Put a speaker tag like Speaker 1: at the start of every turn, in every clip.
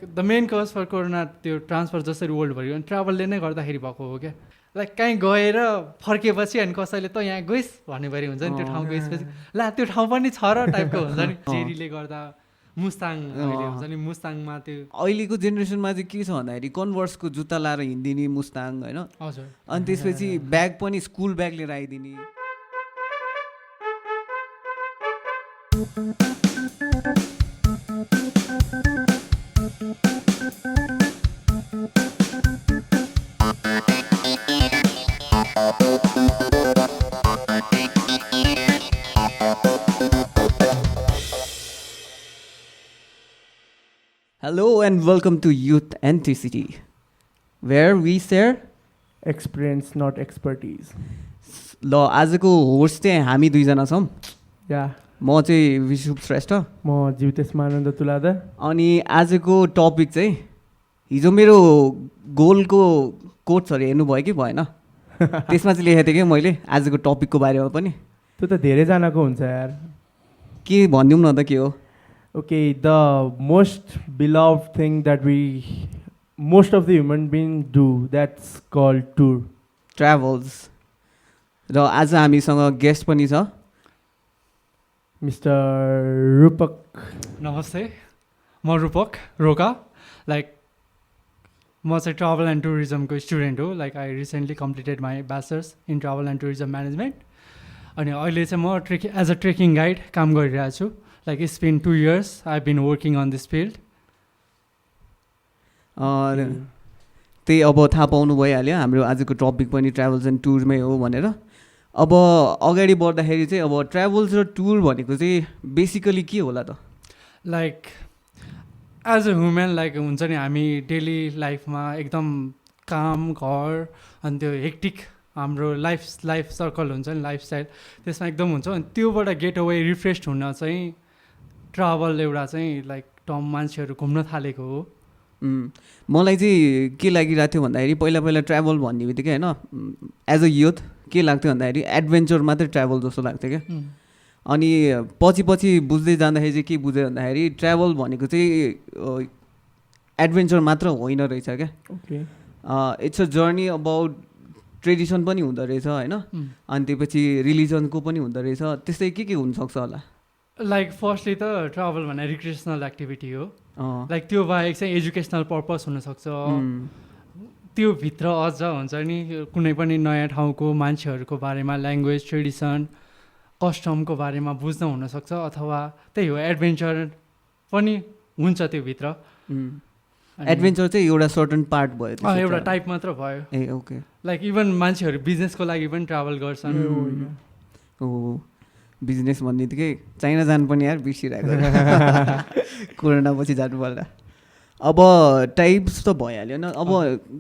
Speaker 1: The main cause for corona त्यो transfer जसरी world भयो अनि ट्राभलले नै गर्दाखेरि भएको हो क्या। लाइक कहीँ गएर फर्केपछि अनि कसैले त यहाँ गइस् भन्नेबारी हुन्छ नि त्यो ठाउँ गएपछि ला त्यो ठाउँ पनि छ र टाइपको हुन्छ नि। जेरीले गर्दा मुस्ताङ अहिले हुन्छ नि, मुस्ताङमा त्यो
Speaker 2: अहिलेको जेनेरेसनमा चाहिँ के छ भन्दाखेरि कन्भर्सको जुत्ता लाएर हिँडिदिने मुस्ताङ होइन।
Speaker 1: हजुर।
Speaker 2: अनि त्यसपछि ब्याग पनि स्कुल ब्याग लिएर आइदिने। Hello and welcome to Youth Anticity, where we share
Speaker 3: experience not expertise.
Speaker 2: ल आजको होस्ट चाहिँ हामी दुईजना छौँ।
Speaker 3: या
Speaker 2: म चाहिँ विशुभ श्रेष्ठ,
Speaker 3: म जीवितेश मानन्द तुलाधर।
Speaker 2: अनि आजको टपिक चाहिँ हिजो मेरो गोलको कोट्सहरू हेर्नुभयो कि भएन? त्यसमा चाहिँ लेखेको थिएँ कि मैले आजको टपिकको बारेमा पनि।
Speaker 3: त्यो त धेरैजनाको हुन्छ यार।
Speaker 2: के भनिदिउँ न त के हो?
Speaker 3: Okay, the most beloved thing that most of the human beings do, that's called tour.
Speaker 2: Travels. र आज हामीसँग गेस्ट पनि छ
Speaker 3: मिस्टर रूपक।
Speaker 1: नमस्ते, म रूपक रोका। लाइक म चाहिँ ट्राभल एन्ड टुरिज्मको स्टुडेन्ट हो। Like I recently completed my bachelors in travel and tourism management. अनि अहिले चाहिँ म एज अ ट्रेकिङ गाइड काम गरिरहेको छु। Like it's been 2 years I've been working on this field.
Speaker 2: त्यही अब थाहा पाउनु भइहाल्यो हाम्रो आजको टपिक पनि ट्राभल्स एन्ड टुरमै हो भनेर। अब अगाडि बढ्दाखेरि चाहिँ अब ट्राभल्स र टुर भनेको चाहिँ बेसिकली के होला त?
Speaker 1: Like as a human like हुन्छ नि, हामी डेली लाइफमा एकदम काम घर अनि त्यो हेक्टिक हाम्रो लाइफ सर्कल हुन्छ नि, लाइफस्टाइल त्यसमा एकदम हुन्छ। अनि त्योबाट गेट अवे रिफ्रेस हुन चाहिँ ट्राभल एउटा चाहिँ लाइक टर्म मान्छेहरू घुम्न थालेको हो।
Speaker 2: मलाई चाहिँ के लागिरहेको थियो भन्दाखेरि पहिला ट्राभल भन्ने बित्तिकै होइन एज अ युथ के लाग्थ्यो भन्दाखेरि एडभेन्चर मात्रै ट्राभल जस्तो लाग्थ्यो क्या। अनि पछि बुझ्दै जाँदाखेरि चाहिँ के बुझ्यो भन्दाखेरि ट्राभल भनेको चाहिँ एडभेन्चर मात्र होइन रहेछ क्या। It's a journey about tradition पनि हुँदो रहेछ होइन। अनि त्यसपछि रिलिजनको पनि हुँदो रहेछ। त्यस्तै के हुनसक्छ होला?
Speaker 1: लाइक फर्स्टली त ट्राभल भन्ने रिक्रिएसनल एक्टिभिटी हो। लाइक त्यो बाहेक चाहिँ एजुकेसनल पर्पस हुनसक्छ। त्यो भित्र अझ हुन्छ नि कुनै पनि नयाँ ठाउँको मान्छेहरूको बारेमा, ल्याङ्ग्वेज, ट्रेडिसन, कस्टमको बारेमा बुझ्न हुनसक्छ। अथवा त्यही हो, एडभेन्चर पनि हुन्छ त्यो भित्र।
Speaker 2: एडभेन्चर चाहिँ एउटा सर्टन पार्ट भयो,
Speaker 1: एउटा टाइप मात्र भयो।
Speaker 2: ए ओके। लाइक
Speaker 1: इभन मान्छेहरू बिजनेसको लागि पनि ट्राभल गर्छन्।
Speaker 2: हो, बिजनेस भन्ने बित्तिकै चाइना जानु पनि यार बिर्सिरहेको कोरोना पछि जानु पर्दा। अब टाइप्स त भइहाल्यो न। अब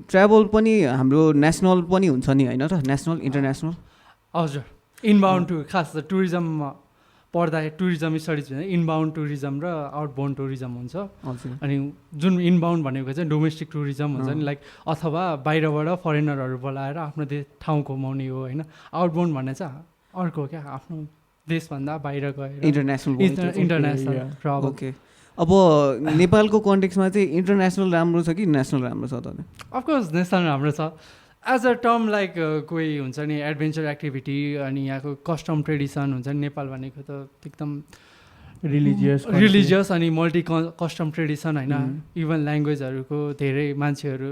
Speaker 2: ट्राभल पनि हाम्रो नेसनल पनि हुन्छ नि होइन र? National international.
Speaker 1: हजुर, इनबाउन्ड टु खास त टुरिज्ममा पढ्दाखेरि टुरिज्म स्टडिज भने इनबाउन्ड टुरिज्म र आउटबाउन्ड टुरिज्म हुन्छ। अनि जुन इनबाउन्ड भनेको चाहिँ डोमेस्टिक टुरिज्म हुन्छ नि, लाइक अथवा बाहिरबाट फरेनरहरू बोलाएर आफ्नो ठाउँ घुमाउने हो होइन। आउटबाउन्ड भन्ने चाहिँ अर्को क्या, आफ्नो देशभन्दा बाहिर गएर इन्टरनेसनल ट्राभल।
Speaker 2: ओके। अब नेपालको कन्टेक्समा चाहिँ इन्टरनेसनल राम्रो छ कि नेसनल राम्रो छ त?
Speaker 1: अफकोर्स नेसनल राम्रो छ। एज अ टर्म लाइक कोही हुन्छ नि एडभेन्चर एक्टिभिटी अनि यहाँको कस्टम ट्रेडिसन हुन्छ नि। नेपाल भनेको त एकदम रिलिजियस अनि मल्टी कस्टम ट्रेडिसन होइन। इभन ल्याङ्ग्वेजहरूको धेरै मान्छेहरू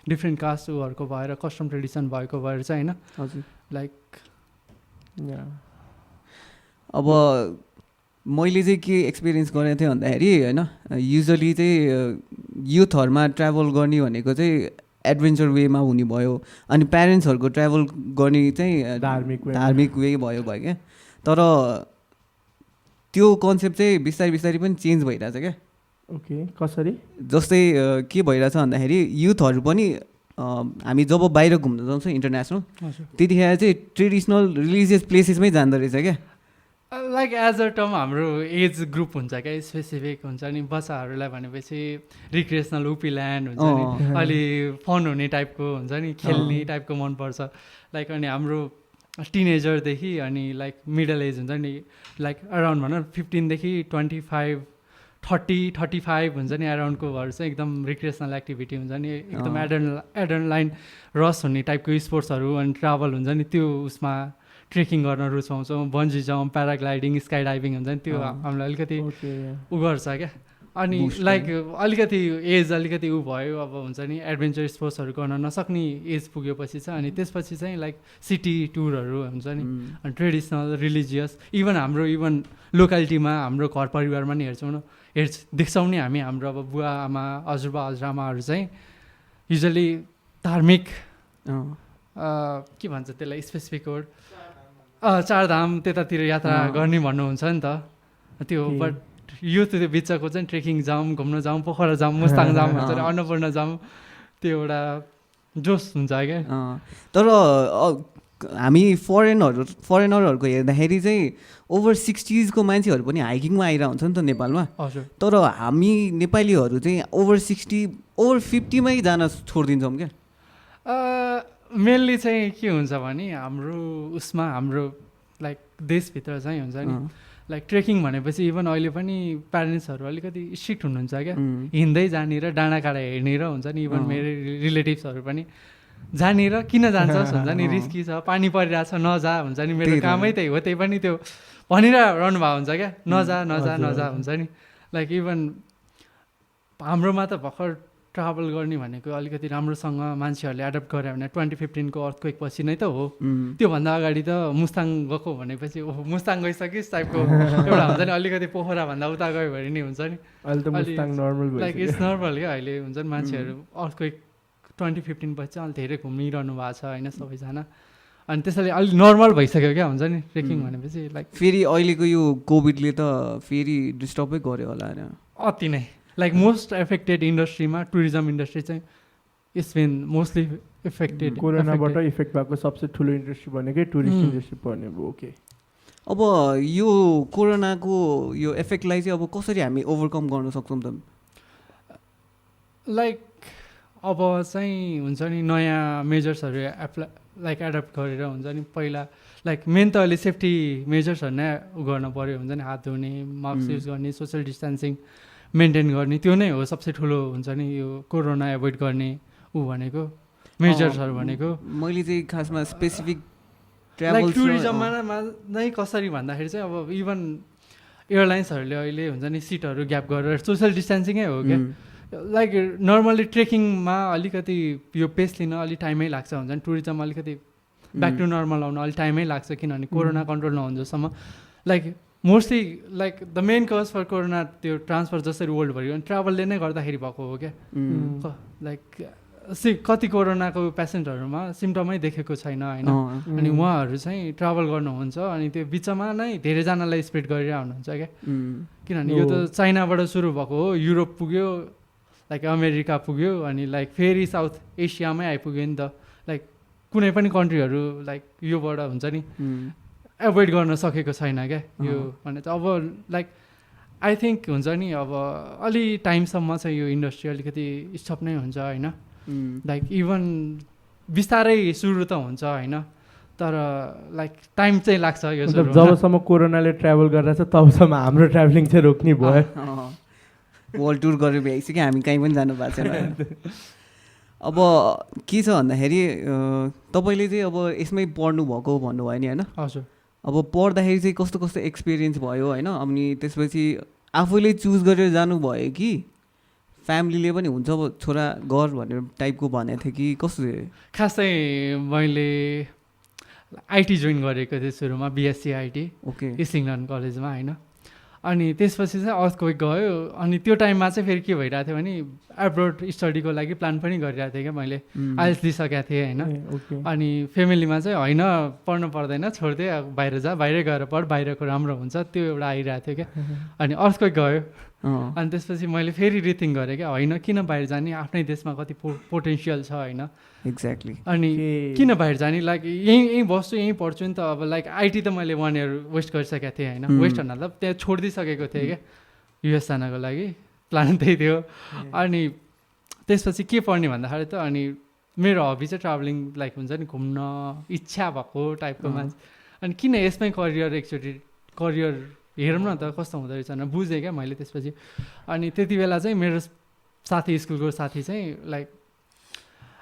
Speaker 1: डिफ्रेन्ट कास्टहरूको भएर कस्टम ट्रेडिसन भएको भएर चाहिँ होइन।
Speaker 2: हजुर।
Speaker 1: लाइक
Speaker 2: अब मैले चाहिँ के एक्सपिरियन्स गरेको थिएँ भन्दाखेरि होइन, युजली चाहिँ युथहरूमा ट्राभल गर्ने भनेको चाहिँ एडभेन्चर वेमा हुने भयो। अनि प्यारेन्ट्सहरूको ट्राभल गर्ने चाहिँ धार्मिक वे भयो क्या। तर त्यो कन्सेप्ट चाहिँ बिस्तारै पनि चेन्ज भइरहेछ क्या।
Speaker 3: ओके, कसरी?
Speaker 2: जस्तै के भइरहेछ भन्दाखेरि युथहरू पनि हामी जब बाहिर घुम्न जान्छौँ इन्टरनेसनल, त्यतिखेर चाहिँ ट्रेडिसनल रिलिजियस प्लेसेसमै जाँदो रहेछ क्या।
Speaker 1: लाइक एज अ टर्म हाम्रो एज ग्रुप हुन्छ क्या, स्पेसिफिक हुन्छ नि। बच्चाहरूलाई भनेपछि रिक्रिएसनल उपी ल्यान्ड हुन्छ नि, अलि फन हुने टाइपको हुन्छ नि, खेल्ने टाइपको मनपर्छ। लाइक अनि हाम्रो टिनेजरदेखि अनि लाइक मिडल एज हुन्छ नि, लाइक अराउन्ड भनौँ 15 देखि 25 30-35 हुन्छ नि एराउन्डकोहरू चाहिँ एकदम रिक्रिएसनल एक्टिभिटी हुन्छ नि एकदम एड्रेनलाइन रस हुने टाइपको स्पोर्ट्सहरू अनि ट्राभल हुन्छ नि त्यो उसमा ट्रेकिङ गर्न रुचाउँछौँ bungee jump paragliding skydiving हुन्छ नि त्यो हामीलाई अलिकति उ गर्छ क्या अनि लाइक अलिकति एज अलिकति उ भयो अब हुन्छ नि एडभेन्चर स्पोर्ट्सहरू गर्न नसक्ने एज पुगेपछि चाहिँ अनि त्यसपछि चाहिँ लाइक सिटी टुरहरू हुन्छ नि अनि ट्रेडिसनल रिलिजियस इभन लोकालिटीमा हाम्रो घर परिवारमा नि देख्छौँ नि हामी हाम्रो अब बुवा आमा हजुरबा हजुरआमाहरू चाहिँ युजली धार्मिक के भन्छ त्यसलाई स्पेसिफिक वर्ड चारधाम त्यतातिर यात्रा गर्ने भन्नुहुन्छ नि त त्यो बट यो त्यो बिचको चाहिँ ट्रेकिङ जाउँ घुम्न जाउँ पोखरा जाउँ मुस्ताङ जाउँ भन्छ अन्नपूर्ण जाउँ त्यो एउटा जोस हुन्छ क्या
Speaker 2: तर हामी फरेनरहरूको हेर्दाखेरि चाहिँ ओभर 60s मान्छेहरू पनि हाइकिङमा आइरहन्छ नि त नेपालमा
Speaker 1: हजुर
Speaker 2: तर हामी नेपालीहरू चाहिँ ओभर 50मै जान छोडिदिन्छौँ क्या
Speaker 1: मेनली चाहिँ के हुन्छ भने हाम्रो लाइक देशभित्र चाहिँ हुन्छ नि लाइक ट्रेकिङ भनेपछि इभन अहिले पनि प्यारेन्ट्सहरू अलिकति स्ट्रिक्ट हुनुहुन्छ क्या हिँड्दै जाने र डाँडा काँडा हेर्ने र हुन्छ नि इभन मेरो रिलेटिभ्सहरू पनि जाने र किन जान्छस् हुन्छ नि रिस्की छ पानी परिरहेछ नजा हुन्छ नि मेरो कामै त्यही हो त्यही पनि त्यो भनिरहनु भएको हुन्छ क्या नजा हुन्छ नि लाइक इभन हाम्रोमा त भर्खर ट्राभल गर्ने भनेको अलिकति राम्रोसँग मान्छेहरूले एडप्ट गरे भने 2015 अर्थक्वेक पछि नै त हो त्योभन्दा अगाडि त मुस्ताङ गएको भनेपछि ओहो मुस्ताङ गइसकिस् टाइपको एउटा हुन्छ नि अलिकति पोखराभन्दा उता गयो भने नि हुन्छ नि लाइक इट्स नर्मल क्या अहिले हुन्छ नि मान्छेहरू अर्थक्वेक 2015 पछि चाहिँ अलिक धेरै घुमिरहनु भएको छ होइन सबैजना अनि त्यसैले अलिक नर्मल भइसक्यो क्या हुन्छ नि ट्रेकिङ भनेपछि लाइक
Speaker 2: फेरि अहिलेको यो कोभिडले त फेरि डिस्टर्बै गर्यो होला होइन
Speaker 1: अति नै लाइक मोस्ट एफेक्टेड इन्डस्ट्रीमा टुरिज्म इन्डस्ट्री चाहिँ इट्स बिन मोस्टली इफेक्टेड
Speaker 3: कोरोनाबाट इफेक्ट भएको सबसे ठुलो इन्डस्ट्री भनेकै टुरिस्ट इन्डस्ट्री पर्ने भयो ओके
Speaker 2: अब यो कोरोनाको यो इफेक्टलाई चाहिँ अब कसरी हामी ओभरकम गर्न सक्छौँ त
Speaker 1: लाइक अब चाहिँ हुन्छ नि नयाँ मेजर्सहरू लाइक एडप्ट गरेर हुन्छ नि पहिला लाइक मेन त अहिले सेफ्टी मेजर्सहरू नै गर्न पऱ्यो हुन्छ नि हात धुने मास्क युज गर्ने सोसियल डिस्टेन्सिङ मेन्टेन गर्ने त्यो नै हो सबसे ठुलो हुन्छ नि यो कोरोना एभोइड गर्ने भनेको मेजर्सहरू भनेको
Speaker 2: मैले चाहिँ खासमा स्पेसिफिक
Speaker 1: लाइक टुरिज्ममा नै कसरी भन्दाखेरि चाहिँ अब इभन एयरलाइन्सहरूले अहिले हुन्छ नि सिटहरू ग्याप गरेर सोसियल डिस्टेन्सिङै हो क्या लाइक नर्मली ट्रेकिङमा अलिकति यो पेस लिन अलिक टाइमै लाग्छ हुन्छ नि टुरिज्म अलिकति ब्याक टु नर्मल आउन अलिक टाइमै लाग्छ किनभने कोरोना कन्ट्रोल नहुन्जेलसम्म like mostly like the main cause for corona त्यो ट्रान्सफर जसरी वर्ल्डभरि ट्राभलले नै गर्दाखेरि भएको हो क्या लाइक कति कोरोनाको पेसेन्टहरूमा सिम्टमै देखेको छैन होइन अनि उहाँहरू चाहिँ ट्राभल गर्नुहुन्छ अनि त्यो बिचमा नै धेरैजनालाई स्प्रेड गरेर हुनुहुन्छ क्या किनभने यो त चाइनाबाट सुरु भएको हो युरोप पुग्यो लाइक अमेरिका पुग्यो अनि लाइक फेरि साउथ एसियामै आइपुग्यो नि त लाइक कुनै पनि कन्ट्रीहरू लाइक योबाट हुन्छ नि एभोइड गर्न सकेको छैन क्या यो भने चाहिँ अब लाइक आई थिङ्क हुन्छ नि अब अलि टाइमसम्म चाहिँ यो इन्डस्ट्री अलिकति स्टप नै हुन्छ होइन लाइक इभन बिस्तारै सुरु त हुन्छ होइन तर लाइक टाइम चाहिँ लाग्छ यो
Speaker 3: जबसम्म कोरोनाले ट्राभल गरिरहेछ तबसम्म हाम्रो ट्राभलिङ चाहिँ रोक्ने भयो
Speaker 2: वर्ल्ड टुर गरेर भ्याइसक्यो हामी कहीँ पनि जानु भएको छैन अब के छ भन्दाखेरि तपाईँले चाहिँ अब यसमै पढ्नु भएको भन्नुभयो नि होइन
Speaker 1: हजुर
Speaker 2: अब पढ्दाखेरि चाहिँ कस्तो कस्तो एक्सपिरियन्स भयो होइन अनि त्यसपछि आफैले चुज गरेर जानुभयो कि फ्यामिलीले पनि हुन्छ छोरा गर भनेर टाइपको भनेको थियो कि कस्तो थियो
Speaker 1: खास चाहिँ मैले आइटी जोइन गरेको थिएँ सुरुमा BSc IT
Speaker 2: okay
Speaker 1: east England कलेजमा होइन अनि त्यसपछि चाहिँ अर्थक्वेक गयो अनि त्यो टाइममा चाहिँ फेरि के भइरहेको थियो भने एब्रोड स्टडीको लागि प्लान पनि गरिरहेको थिएँ क्या मैले आइएल्स दिइसकेको थिएँ होइन अनि फ्यामिलीमा चाहिँ होइन पढ्नु पर्दैन छोड्दै बाहिर जा बाहिरै गएर पढ बाहिरको राम्रो हुन्छ त्यो एउटा आइरहेको थियो क्या अनि अर्थक्वेक गयो अनि त्यसपछि मैले फेरि रिथिङ्क गरेँ क्या होइन किन बाहिर जाने आफ्नै देशमा कति पोटेन्सियल छ होइन
Speaker 2: एक्ज्याक्टली
Speaker 1: अनि किन बाहिर जाने लाइक यहीँ बस्छु यहीँ पढ्छु नि त अब लाइक आइटी त मैले 1 इयर वेस्ट गरिसकेको थिएँ होइन वेस्ट भन्दा त्यहाँ छोडिदिइसकेको थिएँ क्या युएस जानको लागि प्लान त्यही थियो अनि त्यसपछि के पढ्ने भन्दाखेरि त अनि मेरो हबी चाहिँ ट्राभलिङ लाइक हुन्छ नि घुम्न इच्छा भएको टाइपको मान्छे अनि किन यसमै करियर हेरौँ न त कस्तो हुँदो रहेछ भनेर बुझेँ क्या मैले त्यसपछि। अनि त्यति बेला चाहिँ मेरो साथी स्कुलको साथी चाहिँ like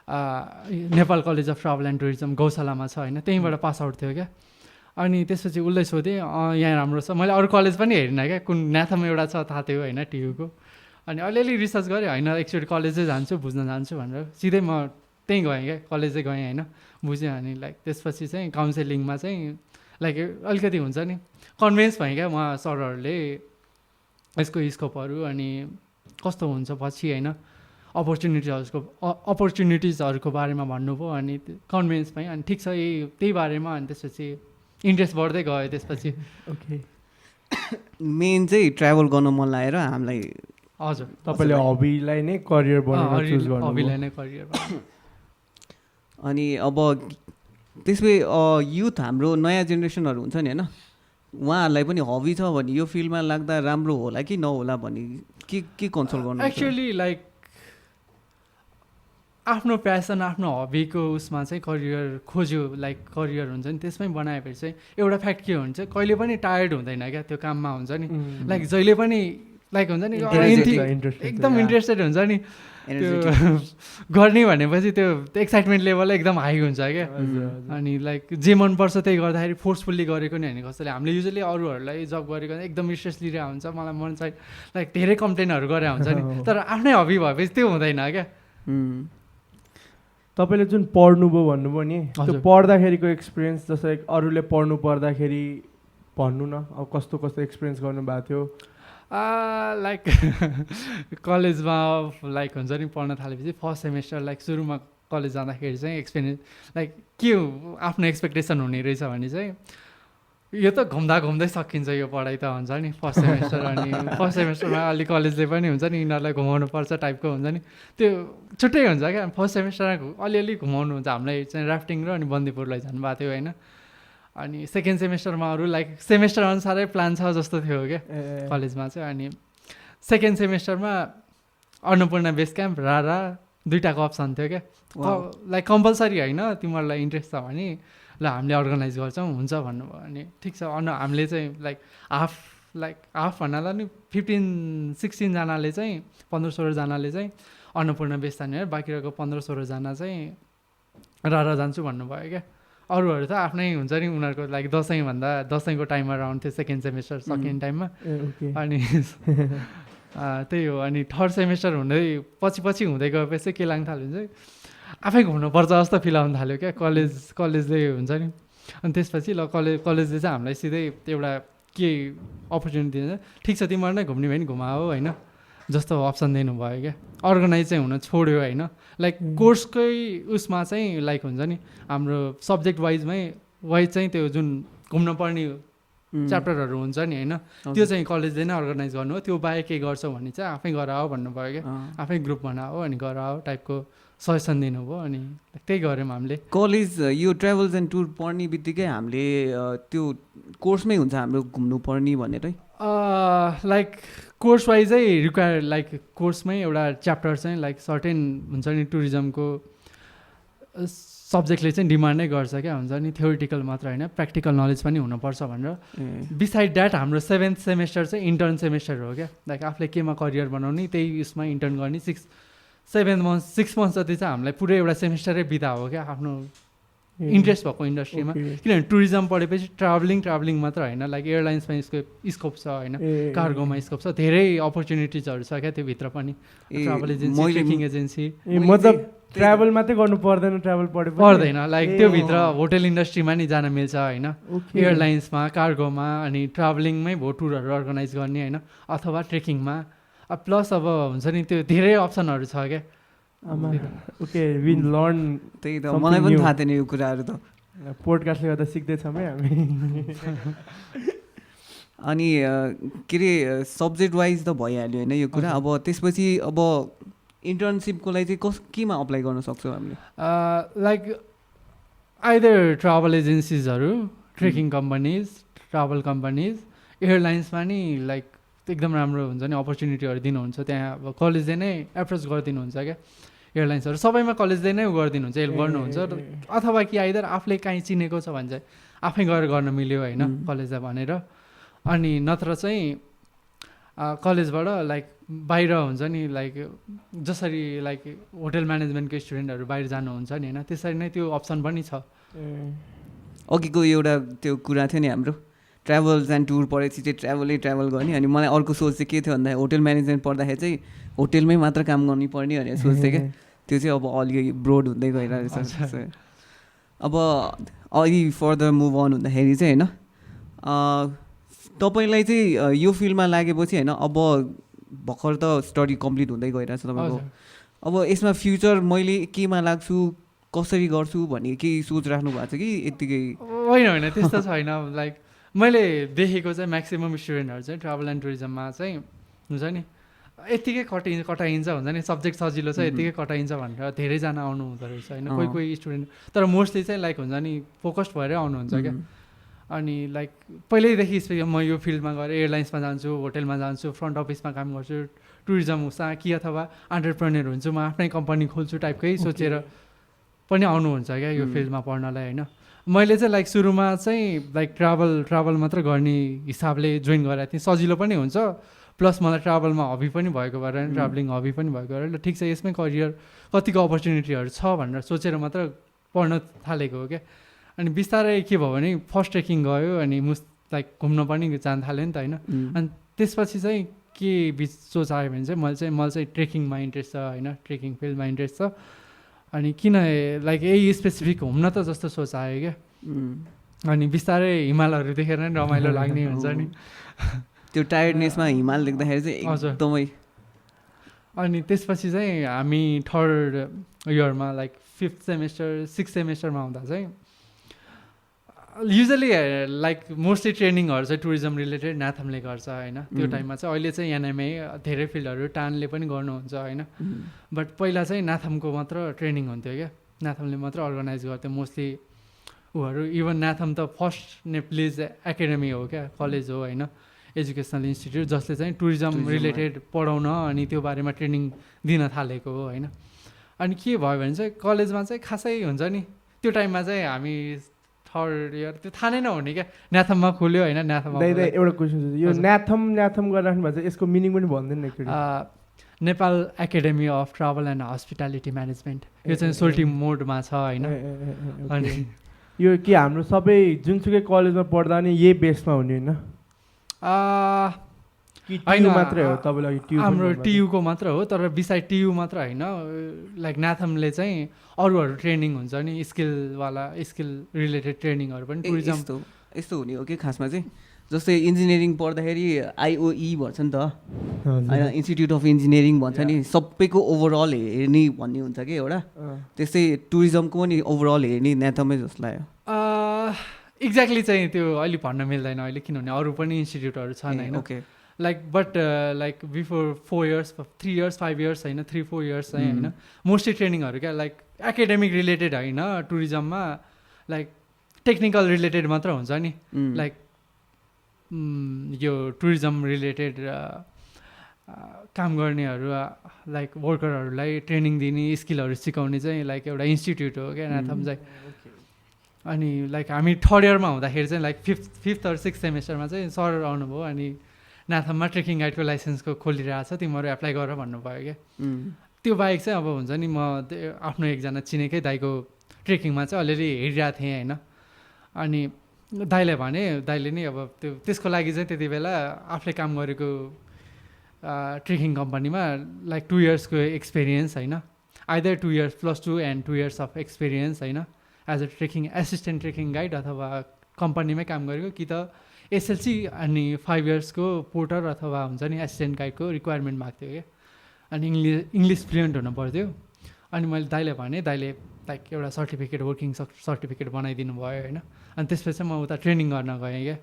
Speaker 1: Nepal college of travel and tourism गौशालामा छ होइन, त्यहीँबाट पास आउट थियो क्या। अनि त्यसपछि उसलाई सोधेँ यहाँ राम्रो छ, मैले अरू कलेज पनि हेरिनँ क्या, कुन न्याथम एउटा छ थाहा थियो होइन टियुको। अनि अलिअलि रिसर्च गरेँ, होइन एकचोटि कलेजै जान्छु बुझ्न जान्छु भनेर सिधै म त्यहीँ गएँ क्या, कलेजै गएँ होइन, बुझेँ। अनि लाइक त्यसपछि चाहिँ काउन्सिलिङमा चाहिँ लाइक अलिकति हुन्छ नि कन्भिन्स भएँ क्या उहाँ सरहरूले यसको स्कोपहरू अनि कस्तो हुन्छ पछि होइन, अपर्च्युनिटिजहरूको बारेमा भन्नुभयो। अनि कन्भिन्स भएँ, अनि ठिक छ त्यही बारेमा। अनि त्यसपछि इन्ट्रेस्ट बढ्दै गयो त्यसपछि।
Speaker 3: ओके,
Speaker 2: मेन चाहिँ ट्राभल गर्नु मन लागेर हामीलाई।
Speaker 1: हजुर,
Speaker 3: तपाईँले हबीलाई नै करियर बनाउन चुज गर्नु,
Speaker 1: हबीलाई नै करियर।
Speaker 2: अनि अब त्यसै युथ हाम्रो नयाँ जेनेरेसनहरू हुन्छ नि होइन, उहाँहरूलाई पनि हबी छ भने यो फिल्डमा लाग्दा राम्रो होला कि नहोला भने के कन्सल्ट गर्नु?
Speaker 1: एक्चुअली लाइक आफ्नो प्यासन आफ्नो हबीको उसमा चाहिँ करियर खोज्यो, लाइक करियर हुन्छ नि त्यसमै बनाएपछि चाहिँ एउटा फ्याक्ट के हुन्छ, कहिले पनि टायर्ड हुँदैन क्या त्यो काममा हुन्छ नि। लाइक जहिले पनि लाइक हुन्छ नि एकदम इन्ट्रेस्टेड हुन्छ नि त्यो गर्ने भनेपछि त्यो एक्साइटमेन्ट लेभल एकदम हाई हुन्छ क्या। अनि लाइक जे मनपर्छ त्यही गर्दाखेरि फोर्सफुल्ली गरेको नि होइन कसैले। हामीले युजली अरूहरूलाई जब गरेको एकदम स्ट्रेस लिइरहेको हुन्छ, मलाई मन चाहिँ लाइक धेरै कम्प्लेनहरू गरेर हुन्छ नि, तर आफ्नै हबी भएपछि त्यो हुँदैन क्या।
Speaker 3: तपाईँले जुन पढ्नुभयो भन्नुभयो नि, त्यो पढ्दाखेरिको एक्सपिरियन्स जस्तै अरूले पढ्नु पर्दाखेरि भन्नु न, अब कस्तो कस्तो एक्सपिरियन्स गर्नुभएको थियो?
Speaker 1: लाइक कलेजमा लाइक हुन्छ नि पढ्न थालेपछि फर्स्ट सेमेस्टर लाइक सुरुमा कलेज जाँदाखेरि चाहिँ एक्सपिरियन्स लाइक के आफ्नो एक्सपेक्टेसन हुने रहेछ भने चाहिँ यो त घुम्दै सकिन्छ यो पढाइ त हुन्छ नि फर्स्ट सेमेस्टर। अनि फर्स्ट सेमेस्टरमा अलिक कलेजले पनि हुन्छ नि यिनीहरूलाई घुमाउनु पर्छ टाइपको हुन्छ नि, त्यो छुट्टै हुन्छ क्या। फर्स्ट सेमेस्टरमा अलिअलि घुमाउनु हुन्छ, हामीलाई चाहिँ राफ्टिङ र अनि बन्दीपुर लैजानु भएको थियो होइन। अनि सेकेन्ड सेमेस्टरमा अरू लाइक सेमेस्टर अनुसारै प्लान छ जस्तो थियो क्या कलेजमा चाहिँ। अनि सेकेन्ड सेमेस्टरमा अन्नपूर्ण बेस क्याम्प रारा दुइटाको अप्सन थियो क्या, लाइक कम्पलसरी होइन तिमीहरूलाई इन्ट्रेस्ट छ भने ल हामीले अर्गनाइज गर्छौँ हुन्छ भन्नुभयो। अनि ठिक छ हामीले चाहिँ लाइक हाफ भन्नालाई नि 15-16जनाले चाहिँ 15-16जनाले चाहिँ अन्नपूर्ण बेस जाने, बाँकी रहेको 15-16जना चाहिँ रारा जान्छु भन्नुभयो क्या। अरूहरू त आफ्नै हुन्छ नि उनीहरूको लाइक दसैँको टाइममा राउन्ड थियो सेकेन्ड सेमेस्टर सेकेन्ड टाइममा। अनि त्यही हो। अनि थर्ड सेमेस्टर हुँदै पछि हुँदै गएपछि के लाग्न थाल्यो भने चाहिँ आफै घुम्नुपर्छ जस्तो फिल आउनु थाल्यो क्या, कलेजले हुन्छ नि। अनि त्यसपछि ल कलेजले चाहिँ हामीलाई सिधै एउटा के अपर्च्युनिटी दिन्छ, ठिक छ तिमीहरू नै घुम्ने भयो नि घुमाओ होइन जस्तो अप्सन दिनुभयो क्या। अर्गनाइज चाहिँ हुन छोड्यो होइन, लाइक कोर्सकै उसमा चाहिँ लाइक हुन्छ नि हाम्रो सब्जेक्ट वाइज चाहिँ त्यो जुन घुम्न पर्ने च्याप्टरहरू हुन्छ नि होइन, त्यो चाहिँ कलेजले नै अर्गनाइज गर्नु हो। त्यो बाहेक के गर्छौ भने चाहिँ आफै गर आओ भन्नुभयो क्या, आफै ग्रुप बनाओ अनि गर आओ टाइपको सजेसन दिनुभयो। अनि त्यही गऱ्यौँ हामीले।
Speaker 2: कलेज यो ट्राभल्स एन्ड टुर पढ्ने बित्तिकै हामीले त्यो कोर्समै हुन्छ हाम्रो घुम्नु पर्ने भनेरै
Speaker 1: लाइक कोर्स वाइजै रिक्वायर, लाइक कोर्समै एउटा च्याप्टर चाहिँ लाइक सर्टेन हुन्छ नि टुरिज्मको सब्जेक्टले चाहिँ डिमान्ड नै गर्छ क्या हुन्छ नि, थ्योरिटिकल मात्र होइन प्र्याक्टिकल नलेज पनि हुनुपर्छ भनेर। बिसाइड द्याट हाम्रो 7th सेमेस्टर चाहिँ इन्टर्न सेमेस्टर हो क्या, लाइक आफूले केमा करियर बनाउने त्यही उसमा इन्टर्न गर्ने। 6 मन्थ जति चाहिँ हामीलाई पुरै एउटा सेमेस्टरै बिदा हो क्या आफ्नो इन्ट्रेस्ट भएको इन्डस्ट्रीमा। किनभने टुरिज्म पढेपछि ट्राभलिङ मात्र होइन, लाइक एयरलाइन्समा यसको स्कोप छ होइन, कार्गोमा स्कोप छ, धेरै अपर्च्युनिटिजहरू छ क्या त्योभित्र पनि। ट्राभल एजेन्सी, ट्रेकिङ एजेन्सी,
Speaker 3: मतलब ट्राभल मात्रै गर्नु पर्दैन
Speaker 1: लाइक त्योभित्र होटेल इन्डस्ट्रीमा नि जान मिल्छ होइन, एयरलाइन्समा कार्गोमा अनि ट्राभलिङमै भो टुरहरू अर्गनाइज गर्ने होइन, अथवा ट्रेकिङमा। प्लस अब हुन्छ नि त्यो धेरै अप्सनहरू छ क्या।
Speaker 3: ओके वी लर्न,
Speaker 2: त्यही त मलाई पनि थाहा थिएन यो कुराहरू त,
Speaker 3: पोडकास्टले गर्दा सिक्दैछौँ है हामी।
Speaker 2: अनि के अरे सब्जेक्ट वाइज त भइहाल्यो होइन यो कुरा। अब त्यसपछि अब इन्टर्नसिपको लागि चाहिँ केमा अप्लाई गर्न सक्छौँ हामीले?
Speaker 1: लाइक आइदर ट्राभल एजेन्सिजहरू, ट्रेकिङ कम्पनीज, ट्राभल कम्पनीज, एयरलाइन्समा नि लाइक एकदम राम्रो हुन्छ नि अपर्च्युनिटीहरू दिनुहुन्छ त्यहाँ। अब कलेजले नै एप्रोच गरिदिनुहुन्छ क्या एयरलाइन्सहरू, सबैमा कलेजले नै गरिदिनुहुन्छ, हेल्प गर्नुहुन्छ। अथवा कि आइदर आफूले काहीँ चिनेको छ भने चाहिँ आफै गएर गर्न मिल्यो होइन कलेजलाई भनेर। अनि नत्र चाहिँ कलेजबाट लाइक बाहिर हुन्छ नि लाइक जसरी लाइक होटल म्यानेजमेन्टको स्टुडेन्टहरू बाहिर जानुहुन्छ नि होइन त्यसरी नै त्यो अप्सन पनि छ।
Speaker 2: अघिको एउटा त्यो कुरा थियो नि हाम्रो ट्राभल्स एन्ड टुर पढेपछि चाहिँ ट्राभल गर्ने अनि मलाई अर्को सोच चाहिँ के थियो भन्दा होटल म्यानेजमेन्ट पढ्दाखेरि चाहिँ होटेलमै मात्र काम गर्नु पर्ने भनेर सोच्थेँ क्या। त्यो चाहिँ अब अलि ब्रोड हुँदै गइरहेको छ। अब अलि फर्दर मुभ अन हुँदाखेरि चाहिँ होइन तपाईँलाई चाहिँ यो फिल्डमा लागेपछि होइन अब भर्खर त स्टडी कम्प्लिट हुँदै गइरहेको छ तपाईँको, अब यसमा फ्युचर मैले केमा लाग्छु कसरी गर्छु भन्ने केही सोच राख्नु भएको छ कि यत्तिकै?
Speaker 1: होइन त्यस्तो छैन। लाइक मैले देखेको चाहिँ म्याक्सिमम् स्टुडेन्टहरू चाहिँ ट्राभल एन्ड टुरिज्ममा चाहिँ हुन्छ नि यत्तिकै कटाइन्छ हुन्छ नि सब्जेक्ट सजिलो छ यत्तिकै कटाइन्छ भनेर धेरैजना आउनु हुँदो रहेछ होइन। कोही स्टुडेन्ट तर मोस्टली चाहिँ लाइक हुन्छ नि फोकस्ड भएरै आउनुहुन्छ क्या। अनि लाइक पहिल्यैदेखि म यो फिल्डमा गएर एयरलाइन्समा जान्छु, होटेलमा जान्छु, फ्रन्ट अफिसमा काम गर्छु, टुरिज्म होस् कि अथवा एन्टरप्रेन्योर हुन्छु, म आफ्नै कम्पनी खोल्छु टाइपकै सोचेर पनि आउनुहुन्छ क्या यो फिल्डमा पढ्नलाई होइन। मैले चाहिँ लाइक सुरुमा चाहिँ लाइक ट्राभल मात्र गर्ने हिसाबले जोइन गरेको थिएँ, सजिलो पनि हुन्छ प्लस मलाई ट्राभलमा हबी पनि भएको भएर ट्राभलिङ हबी पनि भएको भएर ठिक छ यसमै करियर कतिको अपर्च्युनिटीहरू छ भनेर सोचेर मात्र पढ्न थालेको हो क्या। अनि बिस्तारै के भयो भने फर्स्ट ट्रेकिङ गयो अनि लाइक घुम्न पनि जान थाल्यो नि त होइन। अनि त्यसपछि चाहिँ के बिच सोच आयो भने चाहिँ मलाई चाहिँ ट्रेकिङमा इन्ट्रेस्ट छ होइन, ट्रेकिङ फिल्डमा इन्ट्रेस्ट छ। अनि किन लाइक यही स्पेसिफिक घुम्न त जस्तो सोच आयो क्या। अनि बिस्तारै हिमालहरू देखेर नै रमाइलो लाग्ने हुन्छ नि
Speaker 2: त्यो टायर्डनेसमा हिमाल देख्दाखेरि चाहिँ एकदमै।
Speaker 1: अनि त्यसपछि चाहिँ हामी थर्ड इयरमा लाइक 5th सेमेस्टर 6th सेमेस्टरमा हुँदा चाहिँ युजली लाइक मोस्टली ट्रेनिङहरू चाहिँ टुरिज्म रिलेटेड नाथमले गर्छ होइन। त्यो टाइममा चाहिँ अहिले चाहिँ एनएमए धेरै फिल्डहरू टानले पनि गर्नुहुन्छ होइन। बट पहिला चाहिँ नाथमको मात्र ट्रेनिङ हुन्थ्यो क्या, नाथमले मात्र अर्गनाइज गर्थ्यो मोस्टली उहरू। इभन नाथम त फर्स्ट नेप्लिज एकाडेमी हो क्या, कलेज हो होइन, एजुकेसनल इन्स्टिट्युट जसले चाहिँ टुरिज्म रिलेटेड पढाउन अनि त्यो बारेमा ट्रेनिङ दिन थालेको हो होइन। अनि के भयो भने चाहिँ कलेजमा चाहिँ खासै हुन्छ नि त्यो टाइममा चाहिँ हामी थर्ड इयर त्यो थाहा नै नहुने क्या, नाथममा खोल्यो होइन। नाथममा
Speaker 3: एउटा क्वेसन छ, यो नाथम गरिराख्नु भएको छ यसको मिनिङ पनि भन्दैन एकचोटि?
Speaker 1: Nepal academy of travel and hospitality management, यो चाहिँ सोल्टी मोडमा छ होइन। अनि
Speaker 3: यो के हाम्रो सबै जुनसुकै कलेजमा पढ्दा नि यही बेसमा हुने होइन? मात्रै हो तपाईँलाई?
Speaker 1: हाम्रो टियुको मात्र हो, तर बिसाइड टियु मात्र होइन, लाइक नाथमले चाहिँ अरूहरू ट्रेनिङ हुन्छ नि स्किल रिलेटेड ट्रेनिङहरू पनि टुरिज्म
Speaker 2: यस्तो हुने हो कि खासमा चाहिँ जस्तै इन्जिनियरिङ पढ्दाखेरि आइओई भन्छ नि त होइन, इन्स्टिट्युट अफ इन्जिनियरिङ भन्छ नि, सबैको ओभरअल हेर्ने भन्ने हुन्छ कि एउटा, त्यस्तै टुरिज्मको पनि ओभरअल हेर्ने नाथमै जस्तो लाग्यो।
Speaker 1: एक्ज्याक्टली चाहिँ त्यो अहिले भन्न मिल्दैन अहिले, किनभने अरू पनि इन्स्टिट्युटहरू छन् होइन। Like but like before 4 years 3 years 5 years होइन 3-4 years चाहिँ होइन मोस्टली ट्रेनिङहरू क्या, लाइक एकाडेमिक रिलेटेड होइन टुरिज्ममा, लाइक टेक्निकल रिलेटेड मात्र हुन्छ नि। लाइक यो टुरिज्म रिलेटेड काम गर्नेहरू लाइक वर्करहरूलाई ट्रेनिङ दिने स्किलहरू सिकाउने चाहिँ लाइक एउटा इन्स्टिट्युट हो क्या नाथम चाहिँ। अनि लाइक हामी थर्ड इयरमा हुँदाखेरि चाहिँ लाइक 5th or 6th सेमेस्टरमा चाहिँ सर आउनुभयो अनि नाथममा ट्रेकिङ गाइडको लाइसेन्सको खोलिरहेको छ तिमीहरू एप्लाई गर भन्नुभयो क्या। त्यो बाहेक चाहिँ अब हुन्छ नि म आफ्नो एकजना चिनेकै दाइको ट्रेकिङमा चाहिँ अलिअलि हेरिरहेको थिएँ होइन। अनि दाइलाई भने दाइले नि अब त्यसको लागि चाहिँ त्यति बेला आफूले काम गरेको ट्रेकिङ कम्पनीमा लाइक 2 yearsको एक्सपिरियन्स होइन, either 2 years +2 and 2 years of experience होइन as a trekking assistant trekking guide अथवा कम्पनीमै काम गरेको कि त एसएलसी अनि 5 yearsको पोर्टर अथवा हुन्छ नि एसिस्टेन्ट गाइडको रिक्वायरमेन्ट भएको थियो क्या। अनि इङ्ग्लिस फ्लुएन्ट हुनु पर्थ्यो। अनि मैले दाइले भने दाइले लाइक एउटा सर्टिफिकेट वर्किङ सर्टिफिकेट बनाइदिनु भयो होइन। अनि त्यसपछि म उता ट्रेनिङ गर्न गएँ क्या,